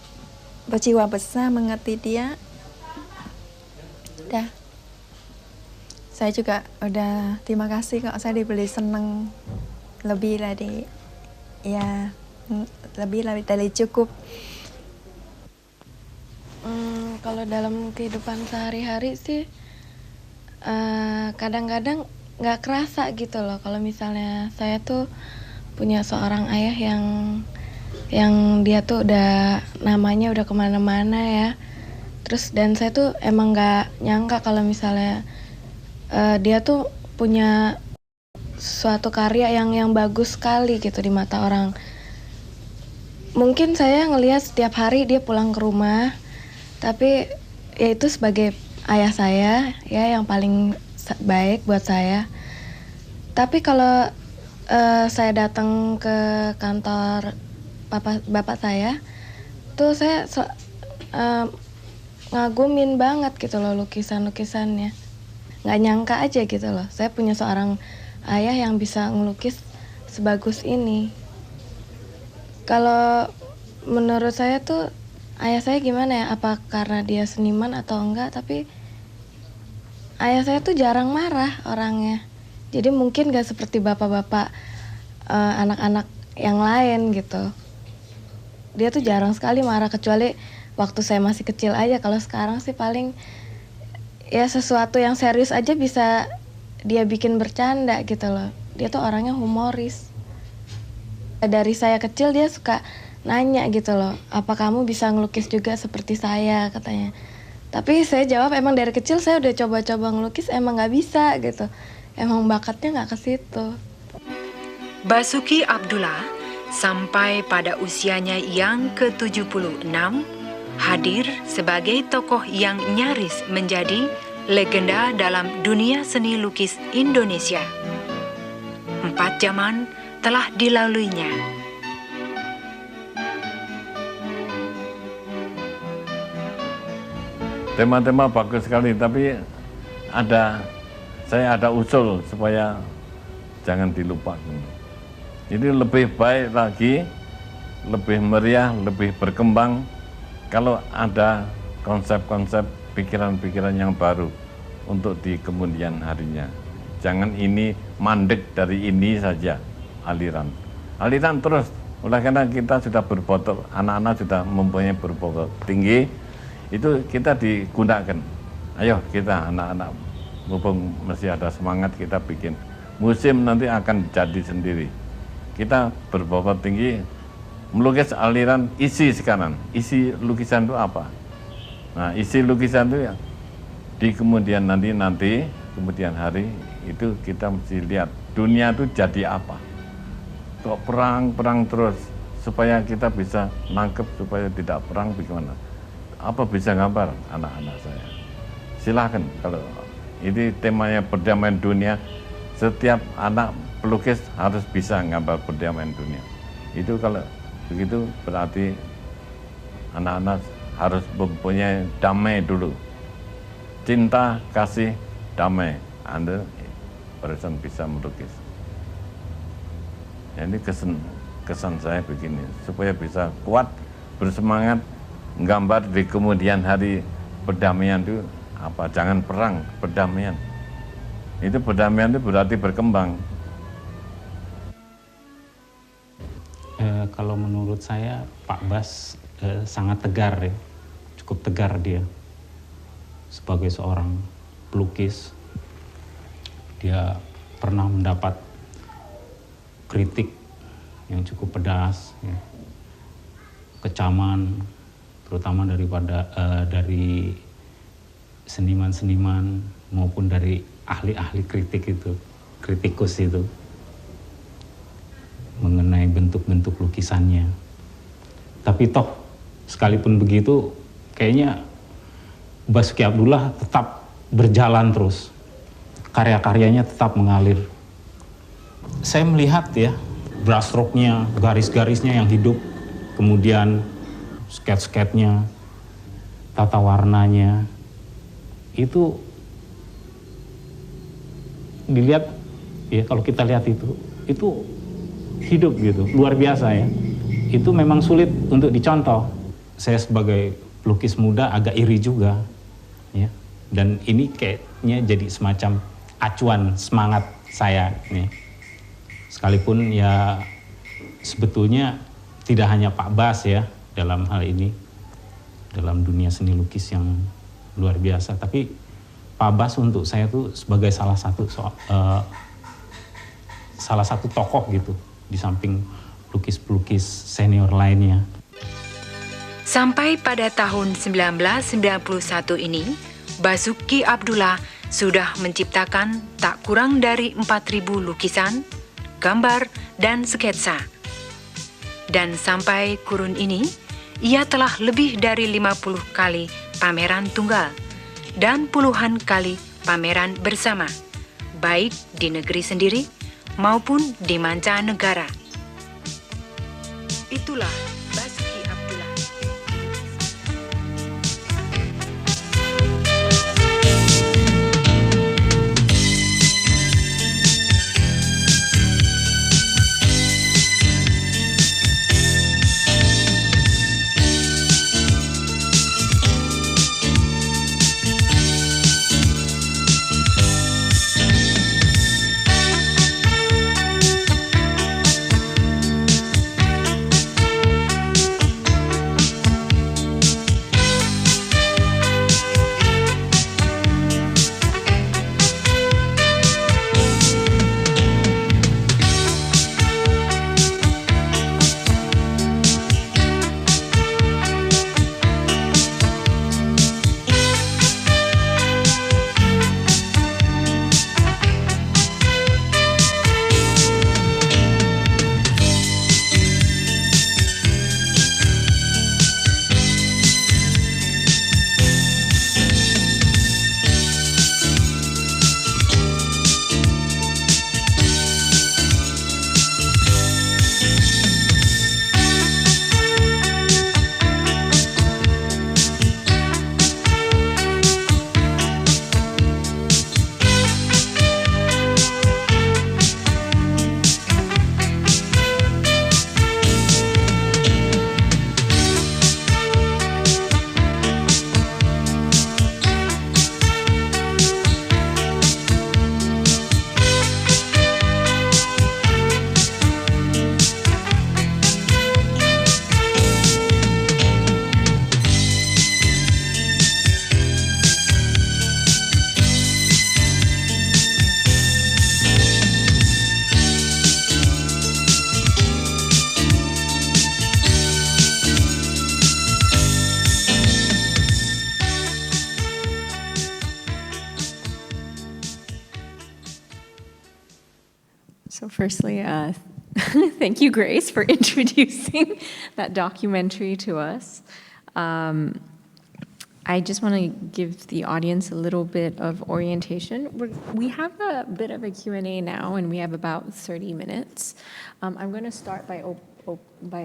berjiwa besar mengerti dia. Dah. Saya juga udah terima kasih kok saya dibeli seneng lebih dari ya lebih dari cukup. Kalau dalam kehidupan sehari-hari sih kadang-kadang nggak kerasa gitu loh kalau misalnya saya tuh punya seorang ayah yang dia tuh udah namanya udah kemana-mana ya. Terus dan saya tuh emang nggak nyangka kalau misalnya dia tuh punya suatu karya yang bagus sekali gitu di mata orang. Mungkin saya ngelihat setiap hari dia pulang ke rumah, tapi ya itu sebagai ayah saya ya yang paling baik buat saya. Tapi kalau saya datang ke kantor bapak saya, tuh saya ngagumin banget gitu loh lukisan-lukisannya. Nggak nyangka aja gitu loh, saya punya seorang ayah yang bisa ngelukis sebagus ini. Kalau menurut saya tuh ayah saya gimana ya, apa karena dia seniman atau enggak, tapi ayah saya tuh jarang marah orangnya. Jadi mungkin gak seperti bapak-bapak anak-anak yang lain gitu. Dia tuh jarang sekali marah, kecuali waktu saya masih kecil aja. Kalau sekarang sih paling ya sesuatu yang serius aja bisa dia bikin bercanda gitu loh. Dia tuh orangnya humoris. Dari saya kecil dia suka nanya gitu loh, apa kamu bisa ngelukis juga seperti saya katanya. Tapi saya jawab emang dari kecil saya udah coba-coba ngelukis emang nggak bisa gitu. Emang bakatnya nggak ke situ. Basoeki Abdullah sampai pada usianya yang ke-76 hadir sebagai tokoh yang nyaris menjadi legenda dalam dunia seni lukis Indonesia. 4 zaman telah dilaluinya. Tema-tema bagus sekali, tapi saya ada usul supaya jangan dilupakan. Jadi lebih baik lagi, lebih meriah, lebih berkembang kalau ada konsep-konsep pikiran-pikiran yang baru untuk di kemudian harinya. Jangan ini mandek dari ini saja aliran terus. Oleh karena kita sudah berbobot, anak-anak sudah mempunyai berbobot tinggi, itu kita digunakan. Ayo kita anak-anak, mumpung masih ada semangat, kita bikin musim nanti akan jadi sendiri. Kita berbobot tinggi, melukis aliran isi sekarang. Isi lukisan itu apa? Nah, isi lukisan itu ya di kemudian nanti kemudian hari itu kita mesti lihat dunia itu jadi apa. Kok perang terus, supaya kita bisa nangkep, supaya tidak perang bagaimana? Apa bisa gambar anak-anak saya? Silahkan, kalau ini temanya perdamaian dunia, setiap anak pelukis harus bisa gambar perdamaian dunia. Itu kalau begitu berarti anak-anak harus mempunyai damai dulu. Cinta, kasih, damai. Anda barusan bisa melukis. Ya, ini kesan saya begini, supaya bisa kuat, bersemangat, gambar di kemudian hari. Perdamaian itu apa? Jangan perang, perdamaian. Itu perdamaian itu berarti berkembang. Kalau menurut saya Pak Bas sangat tegar ya, cukup tegar dia sebagai seorang pelukis. Dia pernah mendapat kritik yang cukup pedas, ya. Kecaman, terutama dari seniman-seniman maupun dari ahli-ahli kritikus itu mengenai bentuk-bentuk lukisannya. Tapi toh sekalipun begitu, kayaknya Basoeki Abdullah tetap berjalan terus, karya-karyanya tetap mengalir. Saya melihat ya brushstroke-nya, garis-garisnya yang hidup, kemudian sketch-sketchnya, tata warnanya, itu dilihat ya, kalau kita lihat itu hidup gitu, luar biasa ya. Itu memang sulit untuk dicontoh. Saya sebagai pelukis muda agak iri juga ya. Dan ini kayaknya jadi semacam acuan semangat saya nih. Sekalipun ya sebetulnya tidak hanya Pak Bas ya dalam hal ini, dalam dunia seni lukis yang luar biasa, tapi Pak Bas untuk saya tuh sebagai salah satu tokoh gitu di samping pelukis-pelukis senior lainnya. Sampai pada tahun 1991 ini, Basoeki Abdullah sudah menciptakan tak kurang dari 4.000 lukisan, gambar, dan sketsa. Dan sampai kurun ini, ia telah lebih dari 50 kali pameran tunggal dan puluhan kali pameran bersama, baik di negeri sendiri maupun di mancanegara. Itulah Basoeki Abdullah. Firstly, thank you, Grace, for introducing that documentary to us. I just want to give the audience a little bit of orientation. We have a bit of a Q&A now, and we have about 30 minutes. I'm going to start by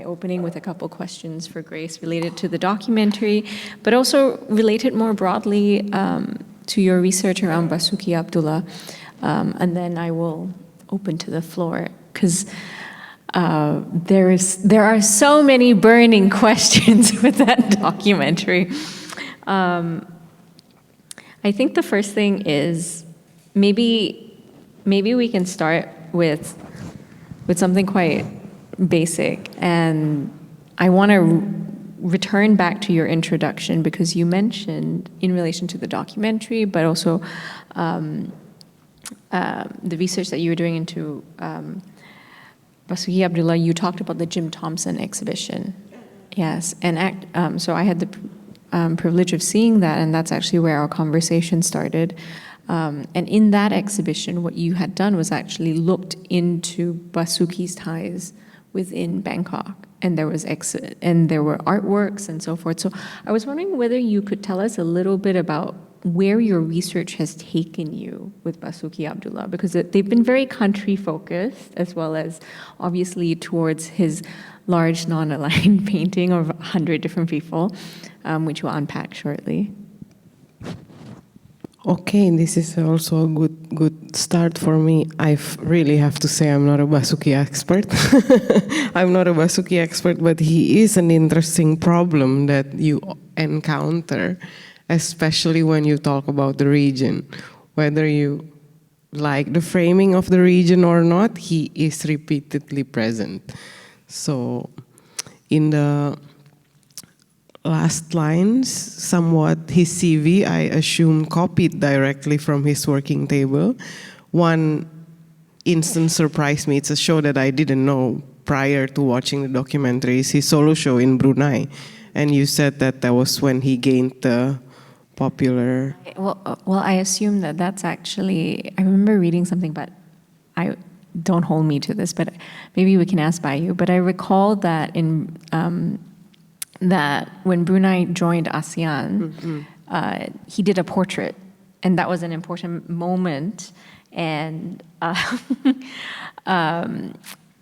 opening with a couple questions for Grace related to the documentary, but also related more broadly to your research around Basoeki Abdullah. And then I will open to the floor, because there are so many burning questions with that documentary. I think the first thing is maybe we can start with something quite basic, and I want to return back to your introduction, because you mentioned in relation to the documentary, but also the research that you were doing into Basoeki Abdullah, you talked about the Jim Thompson exhibition. Yes, and so I had the privilege of seeing that, and that's actually where our conversation started. And in that exhibition, what you had done was actually looked into Basoeki's ties within Bangkok, and there were artworks and so forth. So I was wondering whether you could tell us a little bit about where your research has taken you with Basoeki Abdullah, because they've been very country focused, as well as obviously towards his large non-aligned painting of 100 different people, which we'll unpack shortly. Okay, this is also a good start for me. I really have to say I'm not a Basoeki expert. I'm not a Basoeki expert, but he is an interesting problem that you encounter, especially when you talk about the region. Whether you like the framing of the region or not, he is repeatedly present. So in the last lines, somewhat his CV, I assume, copied directly from his working table. One instance surprised me. It's a show that I didn't know prior to watching the documentary. It's his solo show in Brunei. And you said that was when he gained the popular... Well, I assume that's actually... I remember reading something, but don't hold me to this, but maybe we can ask by you. But I recall that that when Brunei joined ASEAN, he did a portrait, and that was an important moment. And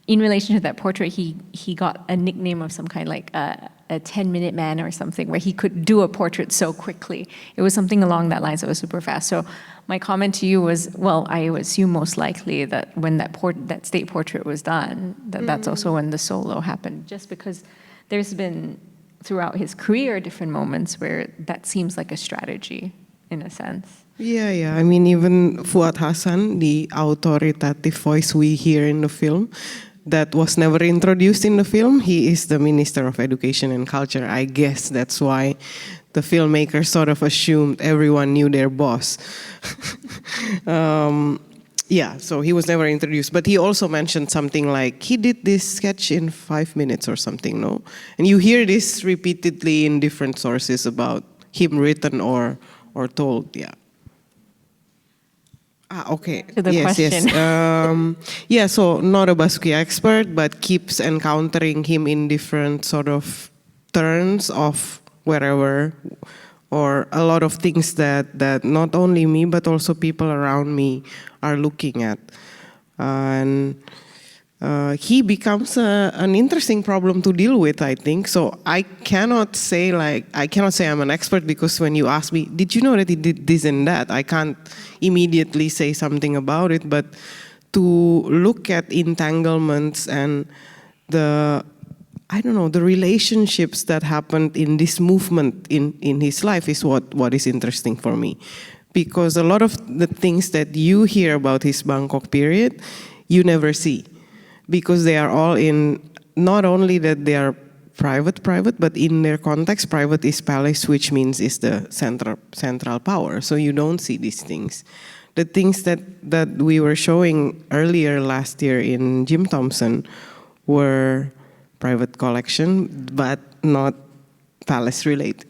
in relation to that portrait, he got a nickname of some kind, like a 10-minute man or something, where he could do a portrait so quickly. It was something along that lines that was super fast. So my comment to you was, well, I assume most likely that when that state portrait was done, that's also when the solo happened, just because there's been, throughout his career, different moments where that seems like a strategy, in a sense. Yeah. I mean, even Fuad Hassan, the authoritative voice we hear in the film, that was never introduced in the film. He is the Minister of Education and Culture. I guess that's why the filmmakers sort of assumed everyone knew their boss. Yeah, so he was never introduced. But he also mentioned something like, he did this sketch in 5 minutes or something, no? And you hear this repeatedly in different sources about him written or told, yeah. Okay. To the question. Yes. So not a Basoeki expert, but keeps encountering him in different sort of turns of wherever, or a lot of things that not only me, but also people around me are looking at. And he becomes an interesting problem to deal with, I think. So I cannot say I'm an expert, because when you ask me, did you know that he did this and that? I can't immediately say something about it, but to look at entanglements and the relationships that happened in this movement in his life is what is interesting for me. Because a lot of the things that you hear about his Bangkok period, you never see. Because they are all in, not only that they are private, but in their context, private is palace, which means is the central power. So you don't see these things. The things that we were showing earlier last year in Jim Thompson were private collection, but not palace related.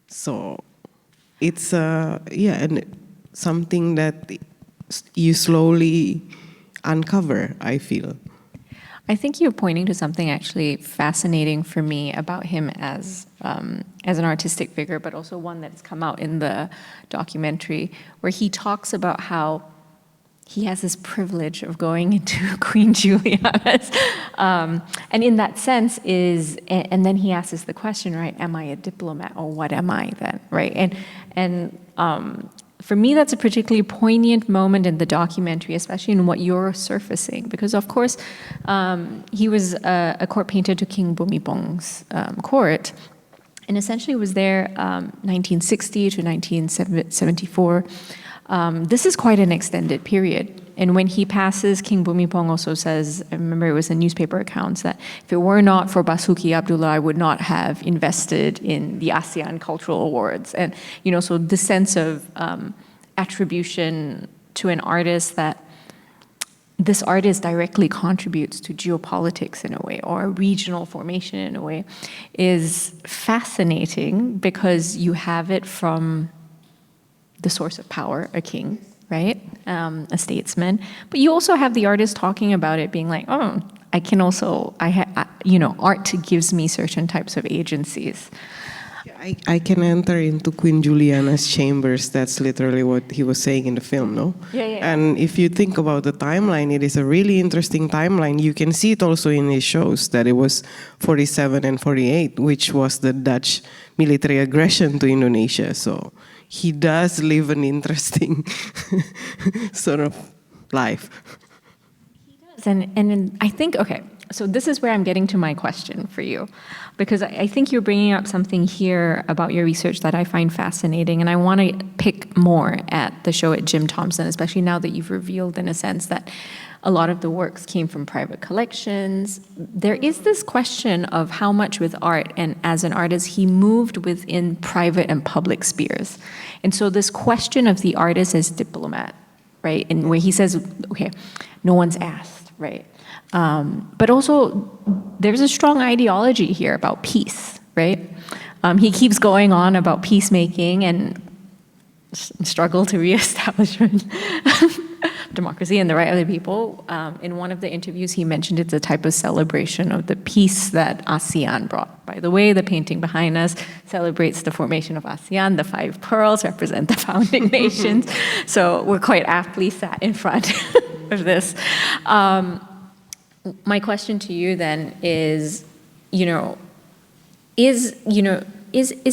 So it's and something that you slowly uncover, I feel. I think you're pointing to something actually fascinating for me about him as an artistic figure, but also one that's come out in the documentary, where he talks about how he has this privilege of going into Queen Juliana's, and in that sense and then he asks the question, right? Am I a diplomat, or what am I then, right? And for me, that's a particularly poignant moment in the documentary, especially in what you're surfacing, because of course, he was a court painter to King Bhumibong's court, and essentially was there 1960 to 1974. This is quite an extended period. And when he passes, King Bhumibong also says, I remember it was in newspaper accounts, that if it were not for Basoeki Abdullah, I would not have invested in the ASEAN Cultural Awards. And, so this sense of attribution to an artist, that this artist directly contributes to geopolitics in a way, or regional formation in a way, is fascinating, because you have it from the source of power, a king, right? A statesman. But you also have the artist talking about it, being like, oh, I can also, art gives me certain types of agencies. I can enter into Queen Juliana's chambers. That's literally what he was saying in the film, no? Yeah. And if you think about the timeline, it is a really interesting timeline. You can see it also in his shows, that it was 47 and 48, which was the Dutch military aggression to Indonesia. So he does live an interesting sort of life. He does, and I think, okay, so this is where I'm getting to my question for you, because I think you're bringing up something here about your research that I find fascinating, and I want to pick more at the show at Jim Thompson, especially now that you've revealed, in a sense, that a lot of the works came from private collections. There is this question of how much with art, and as an artist, he moved within private and public spheres. And so this question of the artist as diplomat, right? And where he says, okay, no one's asked, right? But also, there's a strong ideology here about peace, right? He keeps going on about peacemaking and struggle to reestablish democracy and the right of the people. In one of the interviews, he mentioned it's a type of celebration of the peace that ASEAN brought. By the way, the painting behind us celebrates the formation of ASEAN. The 5 pearls represent the founding nations. So we're quite aptly sat in front of this. My question to you then is, is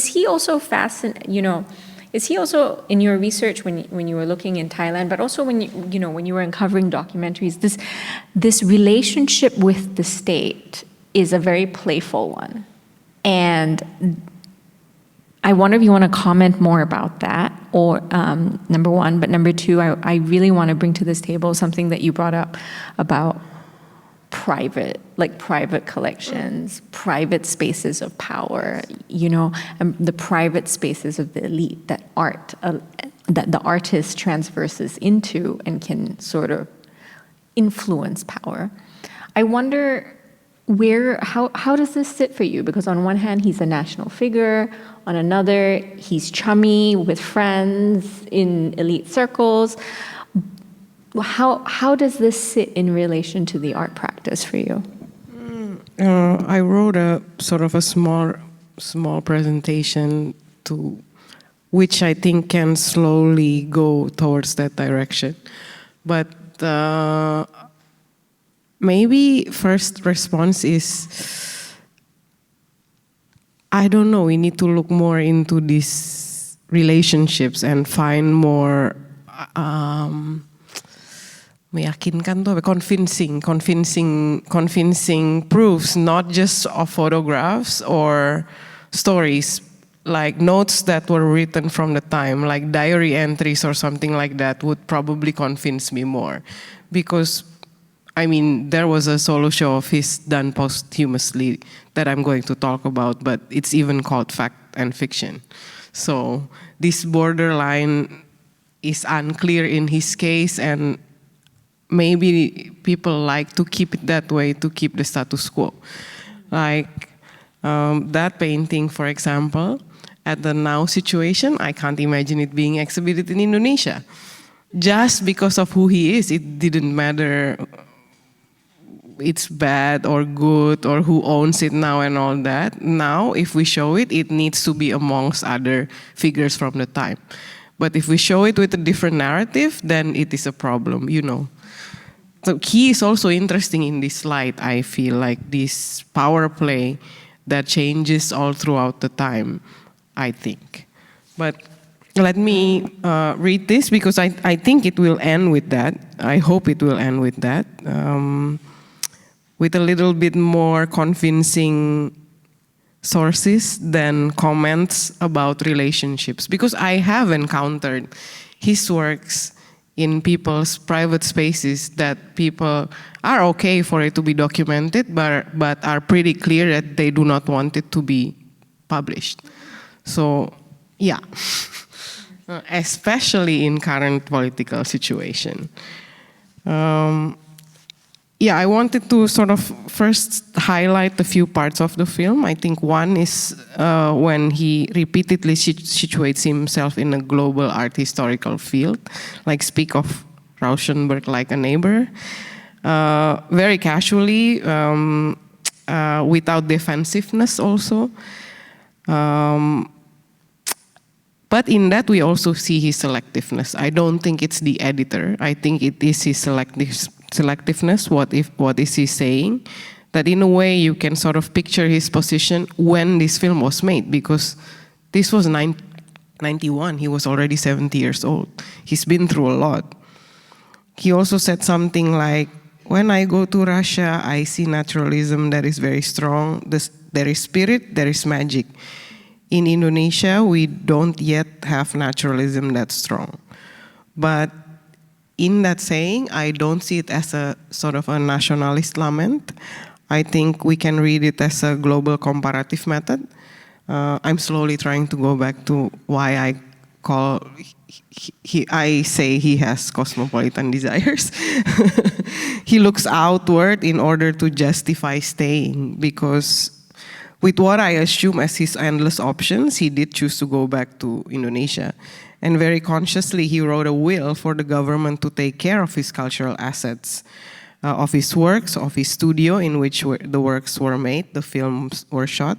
he also fascinated, is he also, in your research when you were looking in Thailand, but also when you were uncovering documentaries, this relationship with the state is a very playful one. And I wonder if you want to comment more about that, or number one, but number two, I really want to bring to this table something that you brought up about private collections, private spaces of power, the private spaces of the elite that that the artist transverses into and can sort of influence power. I wonder how does this sit for you? Because on one hand, he's a national figure. On another, he's chummy with friends in elite circles. How does this sit in relation to the art practice for you? I wrote a sort of a small presentation to which I think can slowly go towards that direction. But maybe first response is, I don't know, we need to look more into these relationships and find more meyakinkan tuh convincing proofs, not just of photographs or stories, like notes that were written from the time, like diary entries or something like that would probably convince me more. Because, there was a solo show of his done posthumously that I'm going to talk about, but it's even called Fact and Fiction. So this borderline is unclear in his case, and maybe people like to keep it that way to keep the status quo. Like that painting, for example, at the now situation, I can't imagine it being exhibited in Indonesia. just because of who he is, it didn't matter it's bad or good or who owns it now and all that. Now, if we show it, it needs to be amongst other figures from the time. But if we show it with a different narrative, then it is a problem, you know. So he is also interesting in this slide, I feel like this power play that changes all throughout the time, I think. But let me read this because I think it will end with that. I hope it will end with that. With a little bit more convincing sources than comments about relationships. Because I have encountered his works in people's private spaces that people are okay for it to be documented, but are pretty clear that they do not want it to be published. So, yeah, especially in current political situation. Yeah, I wanted to sort of first highlight a few parts of the film. I think one is when he repeatedly situates himself in a global art historical field, like speak of Rauschenberg like a neighbor, very casually, without defensiveness also. But in that we also see his selectiveness. I don't think it's the editor. I think it is his selectiveness, what is he saying, that in a way you can sort of picture his position when this film was made, because this was 91, he was already 70 years old. He's been through a lot. He also said something like, when I go to Russia, I see naturalism that is very strong. There is spirit, there is magic. In Indonesia, we don't yet have naturalism that strong. But in that saying, I don't see it as a sort of a nationalist lament. I think we can read it as a global comparative method. I'm slowly trying to go back to why I say he has cosmopolitan desires. He looks outward in order to justify staying, because with what I assume as his endless options, he did choose to go back to Indonesia. And very consciously, he wrote a will for the government to take care of his cultural assets, of his works, of his studio in which the works were made, the films were shot,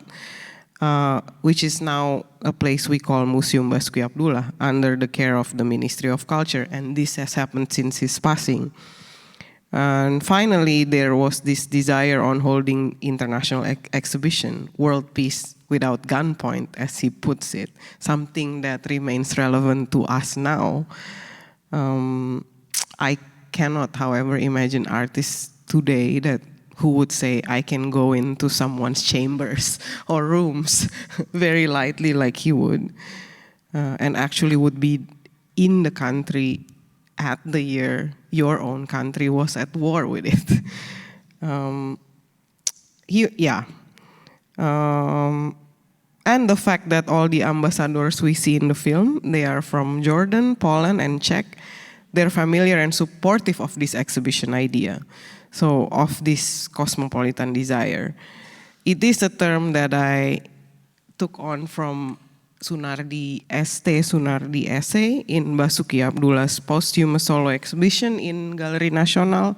which is now a place we call Museum Basoeki Abdullah, under the care of the Ministry of Culture. And this has happened since his passing. And finally, there was this desire on holding international exhibition, World Peace without gunpoint, as he puts it, something that remains relevant to us now. I cannot, however, imagine artists today who would say, I can go into someone's chambers or rooms very lightly like he would, and actually would be in the country at the year your own country was at war with it. And the fact that all the ambassadors we see in the film, they are from Jordan, Poland, and Czech, they're familiar and supportive of this exhibition idea, so of this cosmopolitan desire. It is a term that I took on from Sunardi essay in Basoeki Abdullah's posthumous solo exhibition in Galeri Nasional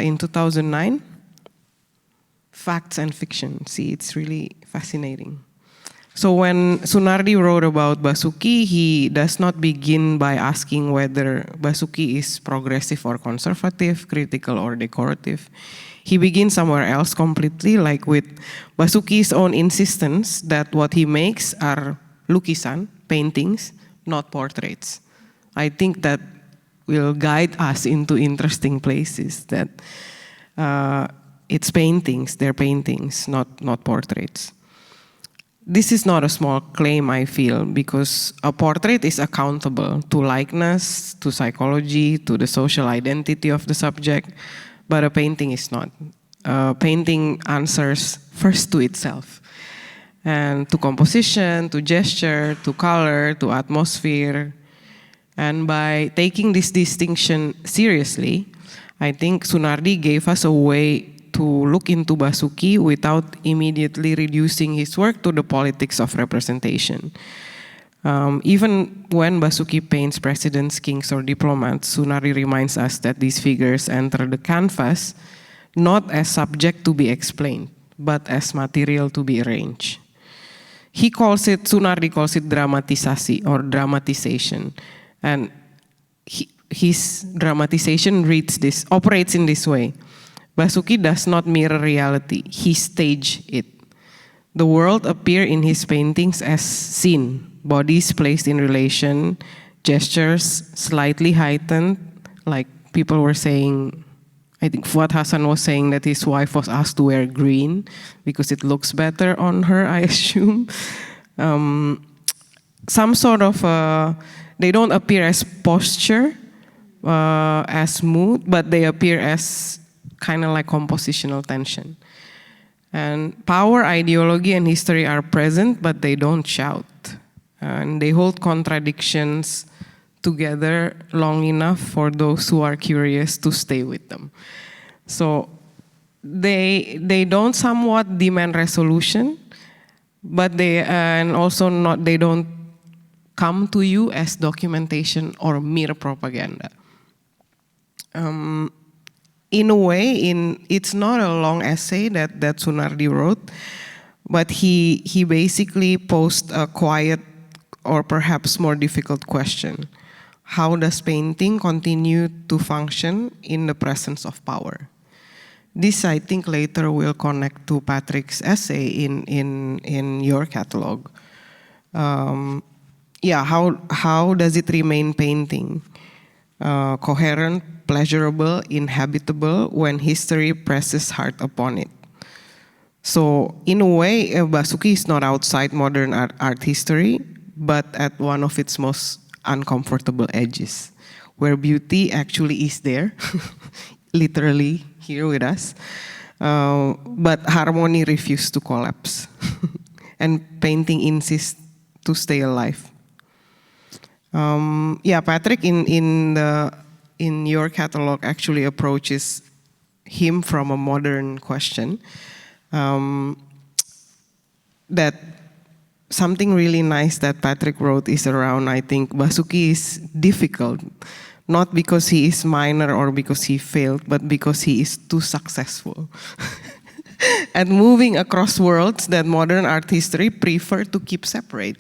in 2009. Facts and fiction. See, it's really fascinating. So when Sunardi wrote about Basoeki, he does not begin by asking whether Basoeki is progressive or conservative, critical or decorative. He begins somewhere else completely, like with Basoeki's own insistence that what he makes are lukisan, paintings, not portraits. I think that will guide us into interesting places, that it's paintings, they're paintings, not portraits. This is not a small claim, I feel, because a portrait is accountable to likeness, to psychology, to the social identity of the subject, but a painting is not. A painting answers first to itself, and to composition, to gesture, to color, to atmosphere. And by taking this distinction seriously, I think Sunardi gave us a way to look into Basoeki without immediately reducing his work to the politics of representation. Even when Basoeki paints presidents, kings, or diplomats, Sunardi reminds us that these figures enter the canvas not as subject to be explained, but as material to be arranged. Sunardi calls it dramatisasi or dramatization. And his dramatization operates in this way. Basoeki does not mirror reality, he staged it. The world appears in his paintings as seen, bodies placed in relation, gestures slightly heightened, like people were saying, I think Fuad Hassan was saying that his wife was asked to wear green because it looks better on her, I assume. Some sort of, they don't appear as posture, as mood, but they appear as kind of like compositional tension. And power, ideology, and history are present, but they don't shout. And they hold contradictions together long enough for those who are curious to stay with them. So they don't somewhat demand resolution, but they don't come to you as documentation or mere propaganda. In a way, it's not a long essay that Sunardi wrote, but he basically posed a quiet or perhaps more difficult question. How does painting continue to function in the presence of power? This, I think, later will connect to Patrick's essay in your catalog. How does it remain painting? Coherent, pleasurable, inhabitable when history presses hard upon it. So, in a way, Basoeki is not outside modern art history, but at one of its most uncomfortable edges, where beauty actually is there, literally here with us, but harmony refused to collapse, and painting insists to stay alive. Patrick in your catalog actually approaches him from a modern question. That something really nice that Patrick wrote is around, I think, Basoeki is difficult, not because he is minor or because he failed, but because he is too successful. And moving across worlds that modern art history prefer to keep separate.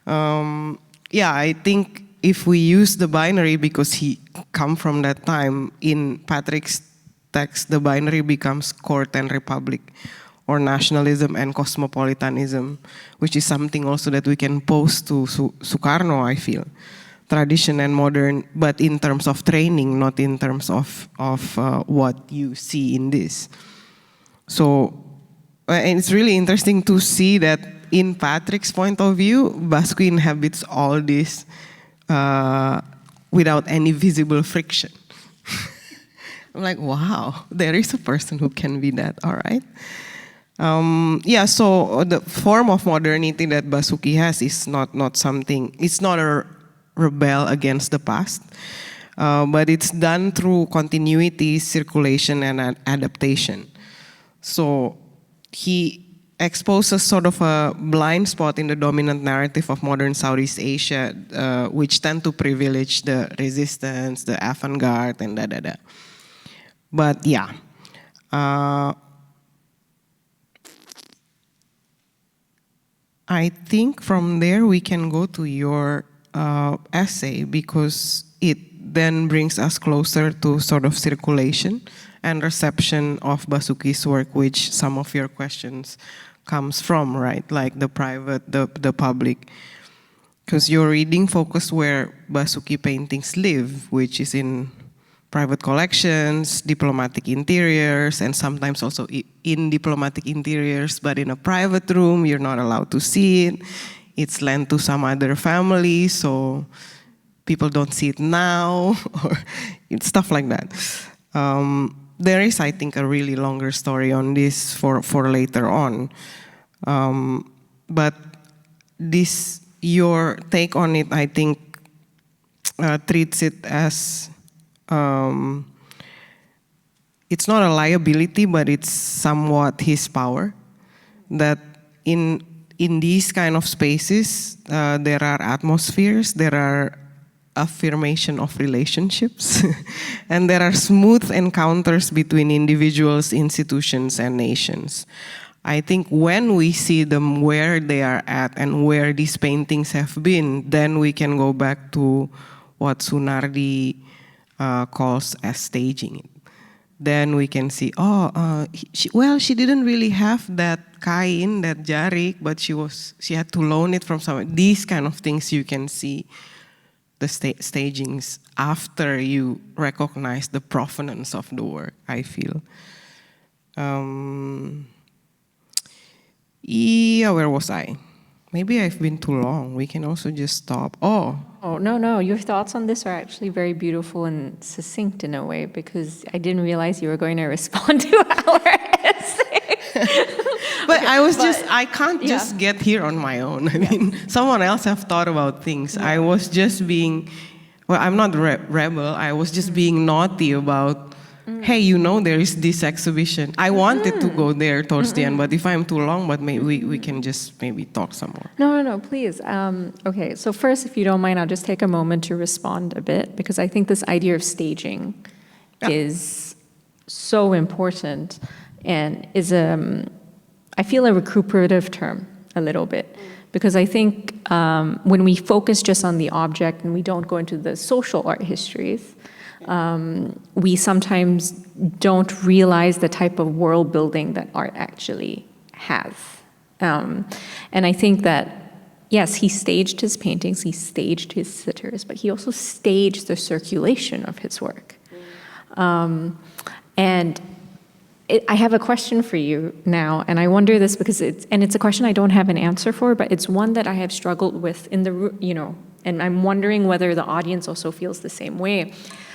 I think if we use the binary, because he come from that time, in Patrick's text, the binary becomes court and republic, or nationalism and cosmopolitanism, which is something also that we can pose to Sukarno, I feel. Tradition and modern, but in terms of training, not in terms of what you see in this. So, and it's really interesting to see that in Patrick's point of view, Basoeki inhabits all this without any visible friction. I'm like, wow, there is a person who can be that, all right? So the form of modernity that Basoeki has is not something, it's not a rebel against the past, but it's done through continuity, circulation, and adaptation. So he exposes sort of a blind spot in the dominant narrative of modern Southeast Asia, which tend to privilege the resistance, the avant-garde, and da-da-da. But I think from there we can go to your essay, because it then brings us closer to sort of circulation and reception of Basoeki's work, which some of your questions comes from, right? Like the private, the public. Because your reading focused where Basoeki paintings live, which is in private collections, diplomatic interiors, and sometimes also in diplomatic interiors, but in a private room, you're not allowed to see it. It's lent to some other family, so people don't see it now, or stuff like that. There is, I think, a really longer story on this for later on. But this, your take on it, I think, treats it as, it's not a liability, but it's somewhat his power. That in these kind of spaces, there are atmospheres, there are affirmation of relationships, and there are smooth encounters between individuals, institutions, and nations. I think when we see them where they are at and where these paintings have been, then we can go back to what Sunardi calls as staging it. Then we can see, she didn't really have that kain, that jarik, but she had to loan it from somewhere. These kind of things you can see the stagings after you recognize the provenance of the work, I feel. Yeah, where was I? Maybe I've been too long. We can also just stop. Oh, no. Your thoughts on this are actually very beautiful and succinct in a way, because I didn't realize you were going to respond to our essay. But okay, I can't just get here on my own. I mean, someone else have thought about things. I was just being, I'm not rebel. I was just being naughty about, hey, there is this exhibition. I wanted to go there towards the end, but if I'm too long, but maybe we can just maybe talk some more. No, please. Okay, so first, if you don't mind, I'll just take a moment to respond a bit, because I think this idea of staging is so important and is I feel a recuperative term a little bit, because I think when we focus just on the object and we don't go into the social art histories, we sometimes don't realize the type of world building that art actually has. And I think that, yes, he staged his paintings, he staged his sitters, but he also staged the circulation of his work. And I have a question for you now, and I wonder this because it's a question I don't have an answer for, but it's one that I have struggled with and I'm wondering whether the audience also feels the same way,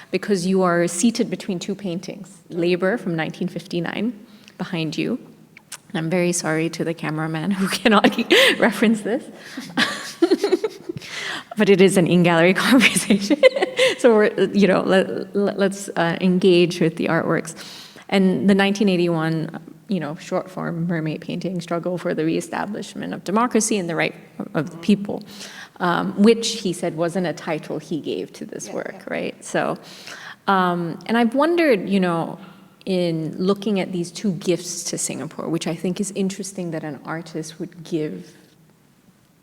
because you are seated between two paintings, Labor from 1959 behind you. And I'm very sorry to the cameraman who cannot reference this. But it is an in-gallery conversation. So let's engage with the artworks. And the 1981, short form mermaid painting, Struggle for the Reestablishment of Democracy and the Right of the People, which he said wasn't a title he gave to this work, right? So, and I've wondered, in looking at these two gifts to Singapore, which I think is interesting that an artist would give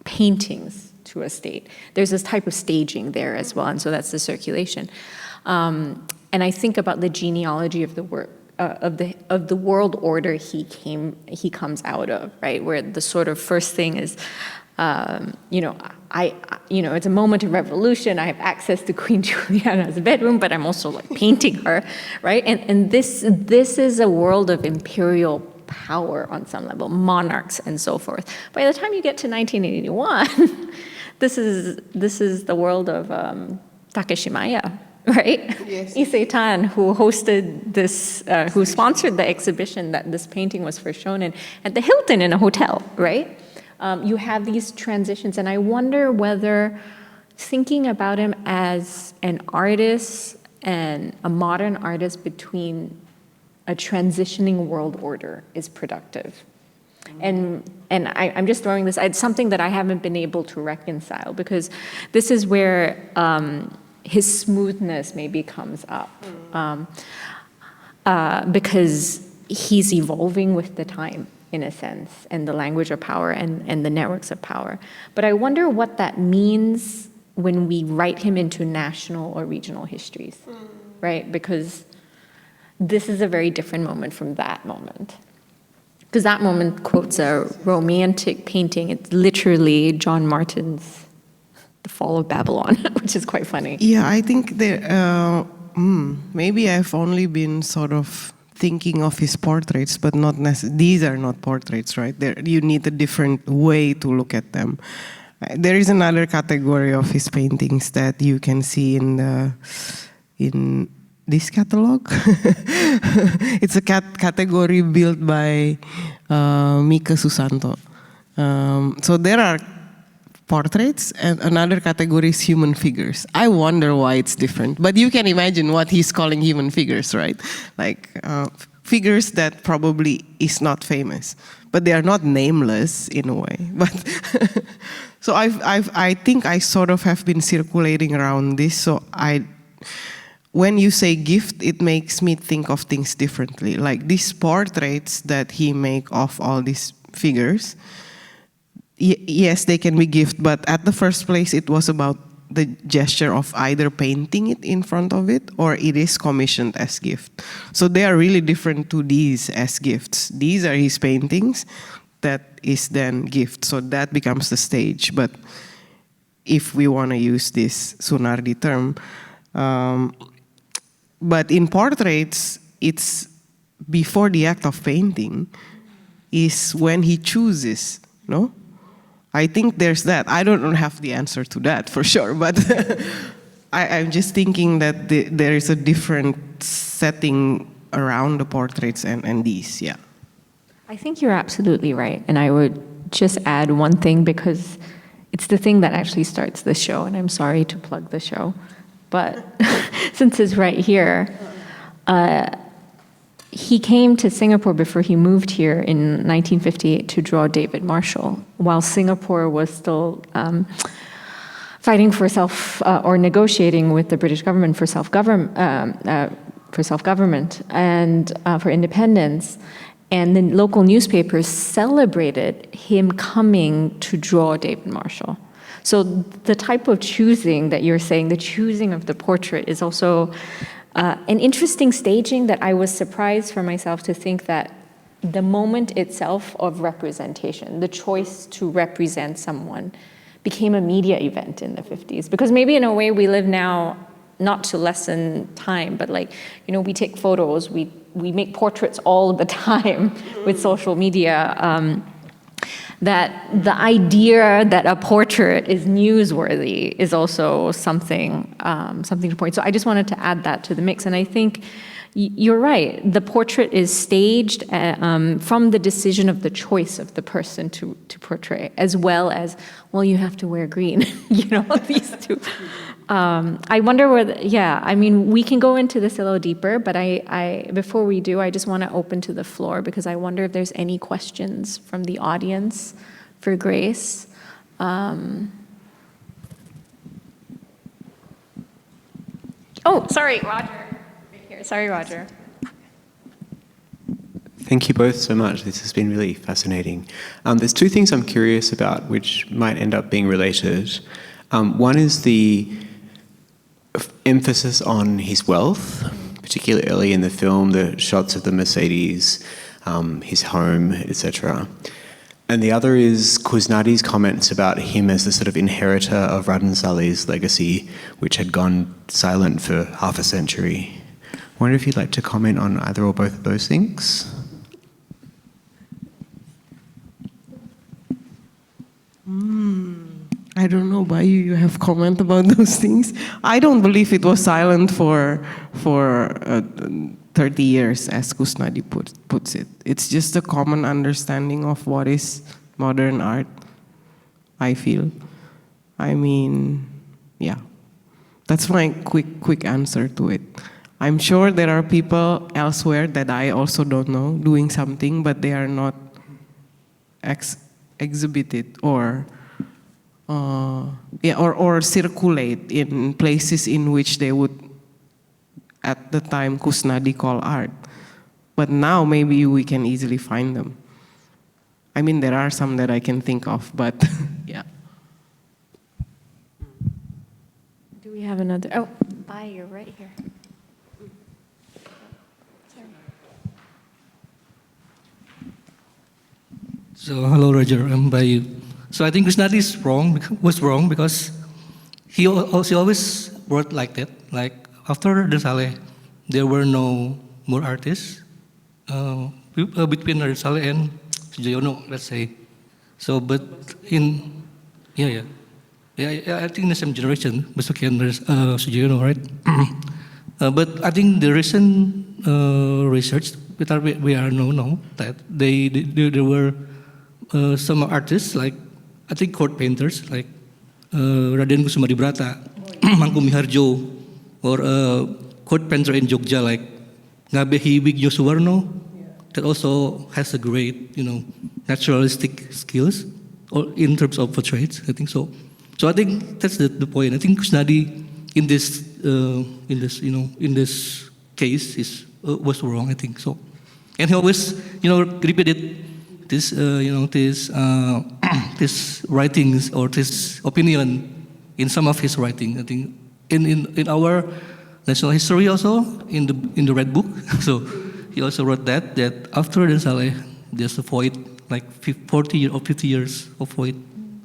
paintings to a state. There's this type of staging there as well, and so that's the circulation. And I think about the genealogy of the work, of the world order he comes out of, right? Where the sort of first thing is, it's a moment of revolution. I have access to Queen Juliana's bedroom, but I'm also painting her, right? And this is a world of imperial power on some level, monarchs and so forth. By the time you get to 1981, this is the world of Takeshimaya, right? Yes. Isetan, who hosted this, who sponsored the exhibition that this painting was first shown in at the Hilton in a hotel, right? You have these transitions, and I wonder whether thinking about him as an artist and a modern artist between a transitioning world order is productive. And I'm just throwing this, it's something that I haven't been able to reconcile, because this is where his smoothness maybe comes up, because he's evolving with the time, in a sense, and the language of power and the networks of power. But I wonder what that means when we write him into national or regional histories, right? Because this is a very different moment from that moment. Because that moment quotes a romantic painting. It's literally John Martin's The Fall of Babylon, which is quite funny. Yeah, I think maybe I've only been sort of thinking of his portraits, but not necessarily. These are not portraits, right? You need a different way to look at them. There is another category of his paintings that you can see in this catalog. It's a category built by Mika Susanto. So there are portraits, and another category is human figures. I wonder why it's different, but you can imagine what he's calling human figures, right? Like figures that probably is not famous, but they are not nameless in a way. But so I think I sort of have been circulating around this. So when you say gift, it makes me think of things differently. Like these portraits that he make of all these figures, yes, they can be gift, but at the first place, it was about the gesture of either painting it in front of it or it is commissioned as gift. So they are really different to these as gifts. These are his paintings, that is then gift. So that becomes the stage. But if we want to use this Sunardi term, but in portraits, it's before the act of painting is when he chooses, no? I think there's that. I don't have the answer to that for sure, but I'm just thinking that there is a different setting around the portraits and these, yeah. I think you're absolutely right. And I would just add one thing because it's the thing that actually starts the show, and I'm sorry to plug the show, but since it's right here, he came to Singapore before he moved here in 1958 to draw David Marshall, while Singapore was still fighting for or negotiating with the British government for self-government and for independence. And the local newspapers celebrated him coming to draw David Marshall. So the type of choosing that you're saying, the choosing of the portrait is also an interesting staging that I was surprised for myself to think that the moment itself of representation, the choice to represent someone, became a media event in the 50s. Because maybe in a way we live now, not to lessen time, but like, you know, we take photos, we make portraits all the time with social media. That the idea that a portrait is newsworthy is also something to point. So I just wanted to add that to the mix. And I think you're right. The portrait is staged from the decision of the choice of the person to portray, as well as, well, you have to wear green. You know, these two. I wonder whether, I mean, we can go into this a little deeper, but I before we do, I just want to open to the floor because I wonder if there's any questions from the audience for Grace. Oh, sorry, Roger. Right here. Sorry, Roger. Thank you both so much. This has been really fascinating. There's two things I'm curious about which might end up being related. One is the emphasis on his wealth, particularly early in the film, the shots of the Mercedes, his home, etc. And the other is Kusnadi's comments about him as the sort of inheritor of Raden Saleh's legacy, which had gone silent for half a century. I wonder if you'd like to comment on either or both of those things. I don't know, Bayu, you have comment about those things? I don't believe it was silent for 30 years, as Kusnadi puts it. It's just a common understanding of what is modern art, I feel. I mean, yeah. That's my quick answer to it. I'm sure there are people elsewhere that I also don't know doing something, but they are not exhibited or circulate in places in which they would, at the time, Kusnadi call art. But now maybe we can easily find them. I mean, there are some that I can think of, but yeah. Do we have another? Oh, Bai, you're right here. Sorry. So, hello, Roger. I'm Bayu. So I think Kusnadi was wrong because he always wrote like that. Like after Raden Saleh, there were no more artists between Raden Saleh and Sujoyono, let's say. So, but I think in the same generation, Basoeki and Sujoyono, right? But I think the recent research that we are know that there were some artists like, I think, court painters like Raden Kusumadibrata, Mangku Miharjo, or a court painter in Jogja like Ngabe Hiwig Yosuwarno, that also has a great, naturalistic skills, or in terms of portraits. I think so. So I think that's the point. I think Kusnadi in this case was wrong. I think so, and he always repeated this this writings or this opinion in some of his writing. I think in our national history also in the Red Book. So he also wrote that after Dan Saleh there's a void, like 40 or 50 years of void.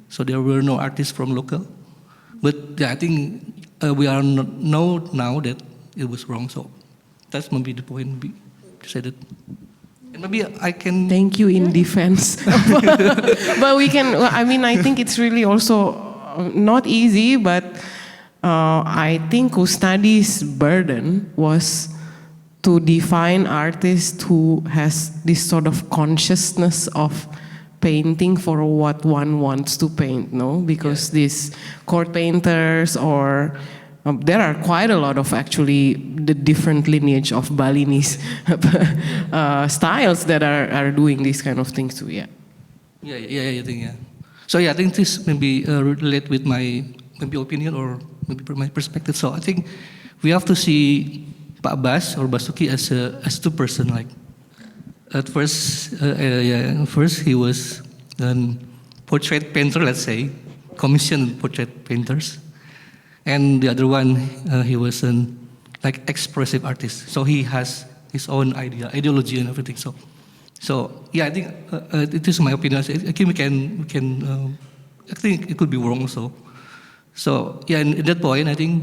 So there were no artists from local. But yeah, I think we are know now that it was wrong. So that's maybe the point. Maybe to say that. And maybe I can thank you in defense. But we can. I mean, I think it's really also not easy. But I think Kusnadi's burden was to define artists who has this sort of consciousness of painting for what one wants to paint, no? Because these court painters or there are quite a lot of actually the different lineage of Balinese styles that are doing these kind of things too, yeah. I think, yeah. So yeah, I think this maybe relate with my maybe opinion or maybe my perspective. So I think we have to see Pak Bas or Basoeki as two person, like. At first, first he was a portrait painter, let's say, commissioned portrait painters, and the other one he was an like expressive artist. So he has his own ideology and everything. So yeah, I think it is my opinion. I think we can. I think it could be wrong also. So yeah, in that point, I think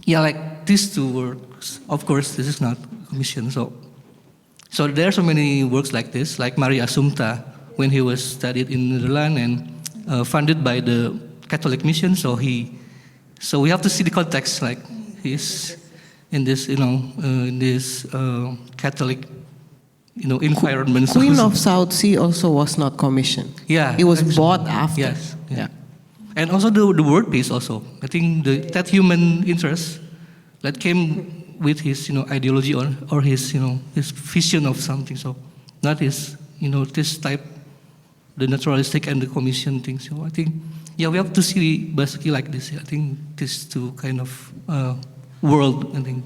like these two works. Of course, this is not commissioned. So there are so many works like this, like Maria Assumpta, when he was studied in Netherlands and funded by the Catholic mission. So we have to see the context, like he's in this, in this Catholic, environment. Queen of South Sea also was not commissioned. Yeah, it was bought after. Yes, yeah, and also the word piece also. I think that human interest that came with his ideology or his his vision of something. So not his this type, the naturalistic and the commission thing. So I think we have to see Basoeki like this. I think this two kind of world. I think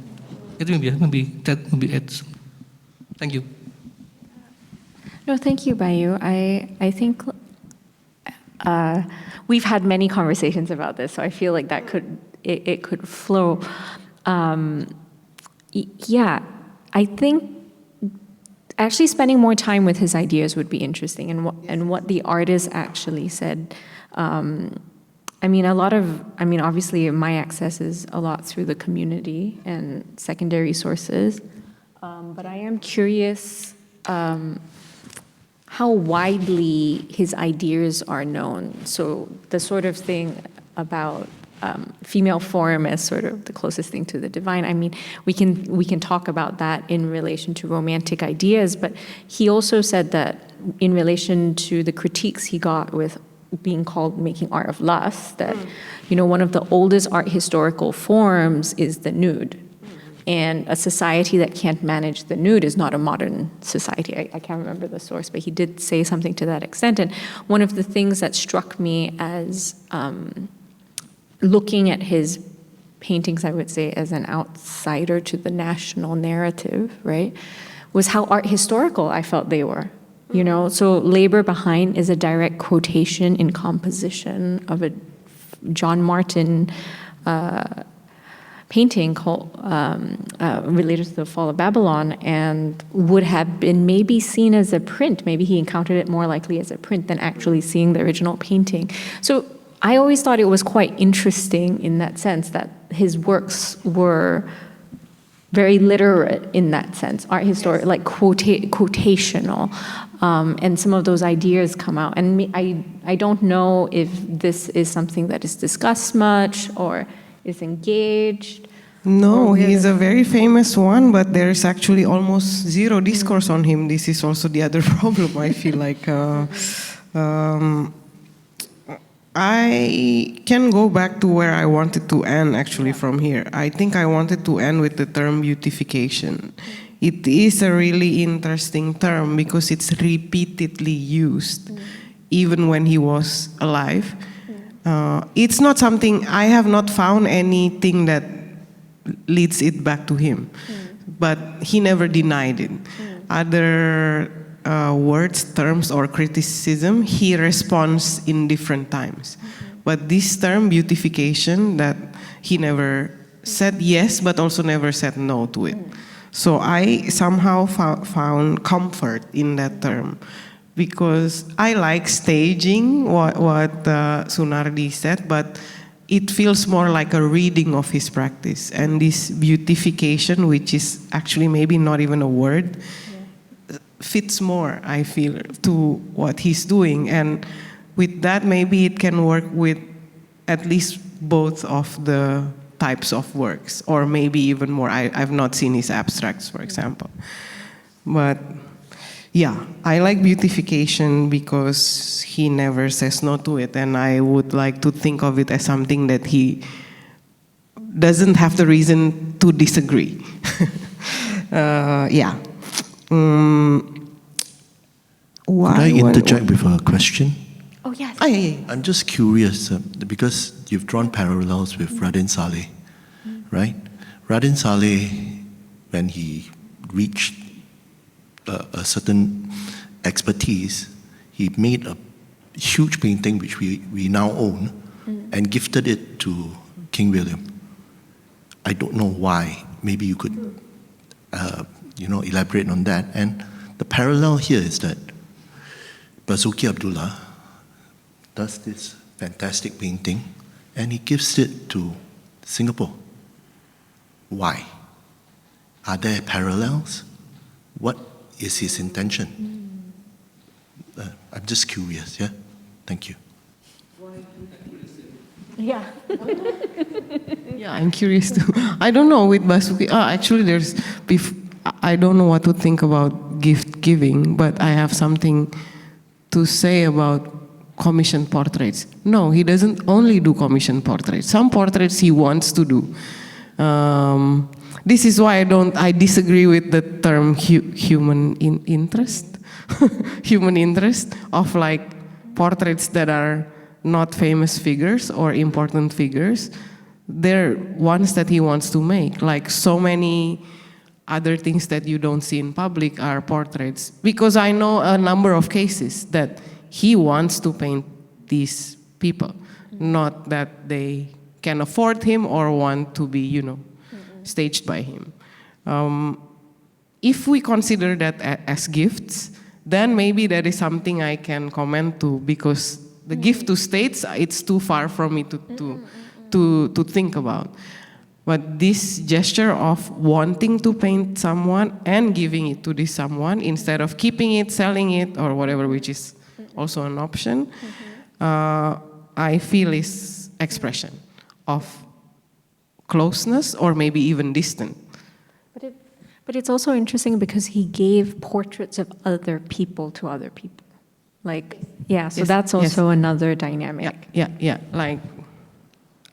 maybe that maybe it. Thank you. No, thank you, Bayu. I think we've had many conversations about this, so I feel like that it could flow. Yeah, I think actually spending more time with his ideas would be interesting, and what the artist actually said. Obviously my access is a lot through the community and secondary sources, but I am curious how widely his ideas are known. So the sort of thing about female form as sort of the closest thing to the divine. I mean, we can talk about that in relation to romantic ideas, but he also said that in relation to the critiques he got with being called making art of lust, that one of the oldest art historical forms is the nude. And a society that can't manage the nude is not a modern society. I can't remember the source, but he did say something to that extent. And one of the things that struck me as looking at his paintings, I would say, as an outsider to the national narrative, right, was how art historical I felt they were. So Labor Behind is a direct quotation in composition of a John Martin painting called related to the fall of Babylon, and would have been maybe seen as a print. Maybe he encountered it more likely as a print than actually seeing the original painting. So I always thought it was quite interesting in that sense that his works were very literate in that sense, art historic, like quotational, and some of those ideas come out. And I don't know if this is something that is discussed much or is engaged. No, he's a very famous one, but there is actually almost zero discourse on him. This is also the other problem, I feel like. I can go back to where I wanted to end actually from here. I think I wanted to end with the term beautification. It is a really interesting term because it's repeatedly used, even when he was alive. It's not something, I have not found anything that leads it back to him, but he never denied it. Other words, terms, or criticism, he responds in different times. But this term, beautification, that he never said yes, but also never said no to it. So I somehow found comfort in that term, because I like staging what Sunardi said, but it feels more like a reading of his practice. And this beautification, which is actually maybe not even a word, fits more, I feel, to what he's doing. And with that, maybe it can work with at least both of the types of works, or maybe even more. I've not seen his abstracts, for example. But yeah, I like beautification because he never says no to it, and I would like to think of it as something that he doesn't have the reason to disagree. Yeah. Could I interject with a question? Oh, yes. I'm just curious, because you've drawn parallels with Raden Saleh, right? Raden Saleh, when he reached a certain expertise, he made a huge painting which we now own and gifted it to King William. I don't know why. Maybe you could elaborate on that. And the parallel here is that Basoeki Abdullah does this fantastic painting and he gives it to Singapore. Why? Are there parallels? What is his intention? I'm just curious, yeah? Thank you. Yeah. Yeah, I'm curious too. I don't know with Basoeki. Actually, I don't know what to think about gift giving, but I have something to say about commissioned portraits. No, he doesn't only do commissioned portraits. Some portraits he wants to do. This is why I disagree with the term human interest. Human interest of like portraits that are not famous figures or important figures. They're ones that he wants to make. Like so many other things that you don't see in public are portraits. Because I know a number of cases that he wants to paint these people, not that they can afford him or want to be, staged by him. If we consider that as gifts, then maybe that is something I can comment to, because the gift to states, it's too far from me to think about. But this gesture of wanting to paint someone and giving it to this someone instead of keeping it, selling it, or whatever, which is also an option, I feel is expression of closeness or maybe even distant. But it's also interesting because he gave portraits of other people to other people. Like, yeah, so that's also another dynamic. Yeah. Like,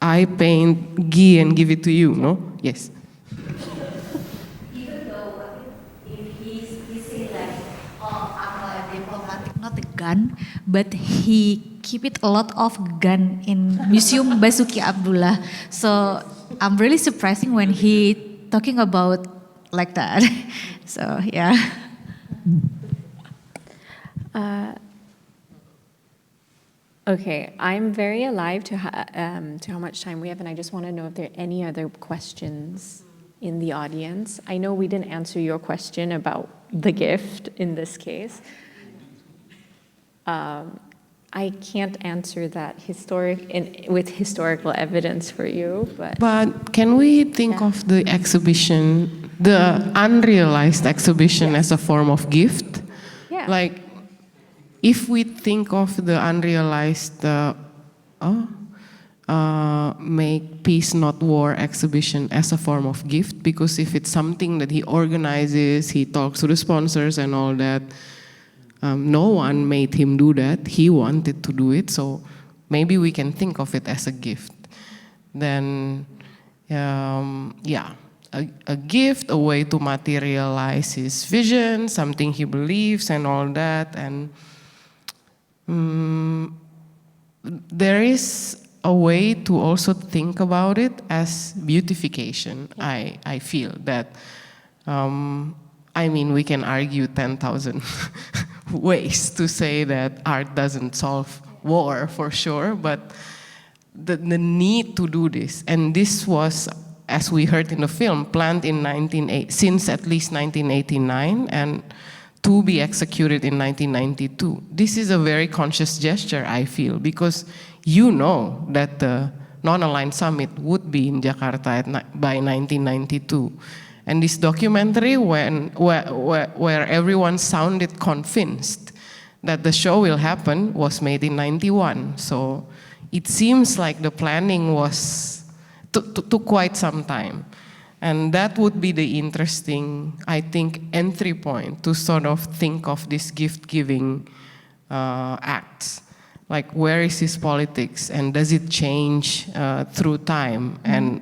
I paint Guy and give it to you, no? Yes. Even though if he say like, I'm a diplomatic, not a gun, but he keep it a lot of gun in Museum Basoeki Abdullah. So I'm really surprising when he talking about like that. So yeah. Okay, I'm very alive to how much time we have, and I just want to know if there are any other questions in the audience. I know we didn't answer your question about the gift in this case. I can't answer that with historical evidence for you, but... But can we think of the exhibition, the unrealized exhibition as a form of gift? Yeah. Like, if we think of the unrealized Make Peace Not War exhibition as a form of gift, because if it's something that he organizes, he talks to the sponsors and all that, no one made him do that. He wanted to do it, so maybe we can think of it as a gift. Then, yeah, a gift, a way to materialize his vision, something he believes and all that. And there is a way to also think about it as beautification. I feel that, I mean, we can argue 10,000 ways to say that art doesn't solve war for sure, but the need to do this, and this was, as we heard in the film, planned in since at least 1989 and to be executed in 1992. This is a very conscious gesture, I feel, because you know that the non-aligned summit would be in Jakarta by 1992. And this documentary, where everyone sounded convinced that the show will happen, was made in 91. So it seems like the planning took quite some time. And that would be the interesting, I think, entry point to sort of think of this gift-giving acts. Like, where is his politics, and does it change through time? And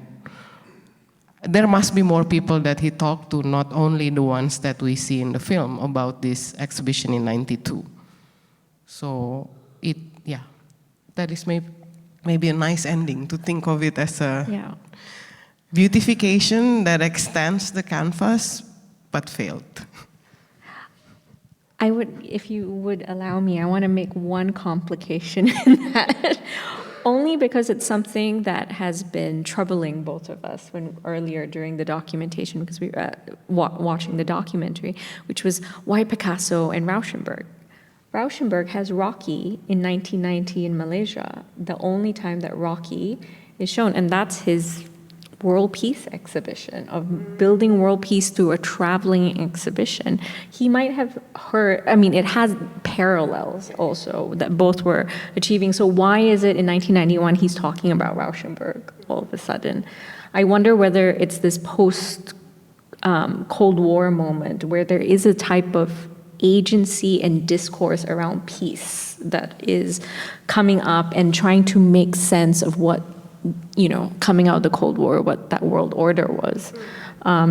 there must be more people that he talked to, not only the ones that we see in the film about this exhibition in 92. So that is maybe a nice ending, to think of it as a beautification that extends the canvas but failed. I would, if you would allow me, I want to make one complication in that. Only because it's something that has been troubling both of us earlier during the documentation, because we were watching the documentary, which was why Picasso and Rauschenberg. Rauschenberg has Rocky in 1990 in Malaysia, the only time that Rocky is shown, and that's his world peace exhibition, of building world peace through a traveling exhibition. He might have heard, I mean, it has parallels also that both were achieving. So why is it in 1991 he's talking about Rauschenberg all of a sudden? I wonder whether it's this post Cold War moment where there is a type of agency and discourse around peace that is coming up and trying to make sense of what, coming out of the Cold War, what that world order was.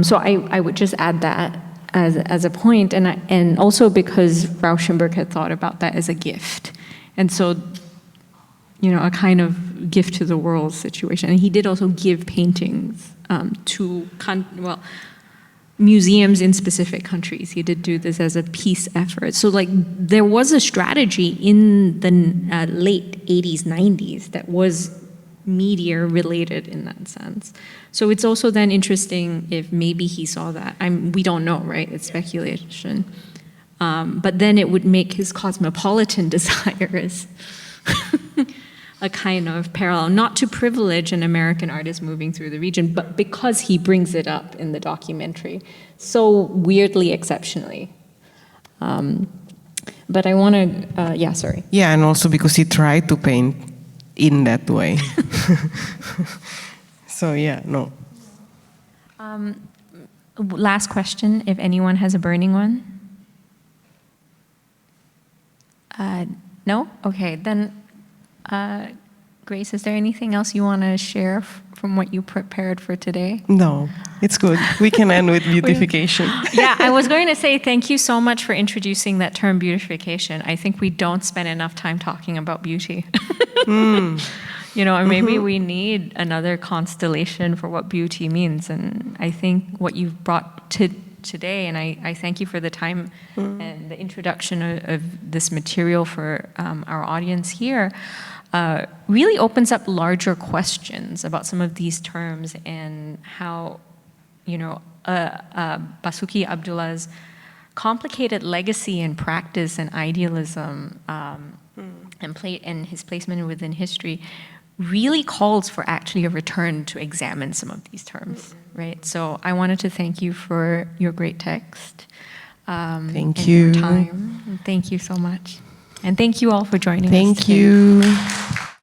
So I would just add that as a point, and also because Rauschenberg had thought about that as a gift, and so a kind of gift to the world situation. And he did also give paintings to museums in specific countries. He did do this as a peace effort. So there was a strategy in the late 80s, 90s that was media related in that sense. So it's also then interesting if maybe he saw that. We don't know, right? It's speculation. But then it would make his cosmopolitan desires a kind of parallel, not to privilege an American artist moving through the region, but because he brings it up in the documentary so weirdly, exceptionally. But I want to, sorry. Yeah, and also because he tried to paint in that way. So no. Last question, if anyone has a burning one. No? Okay, then Grace, is there anything else you want to share from what you prepared for today? No, it's good. We can end with beautification. Yeah, I was going to say thank you so much for introducing that term beautification. I think we don't spend enough time talking about beauty. Maybe we need another constellation for what beauty means. And I think what you've brought today, and I thank you for the time and the introduction of this material for our audience here, really opens up larger questions about some of these terms and how, Basoeki Abdullah's complicated legacy and practice and idealism and his placement within history really calls for actually a return to examine some of these terms, right? So I wanted to thank you for your great text. Thank you. Your time. Thank you so much. And thank you all for joining us. Thank you.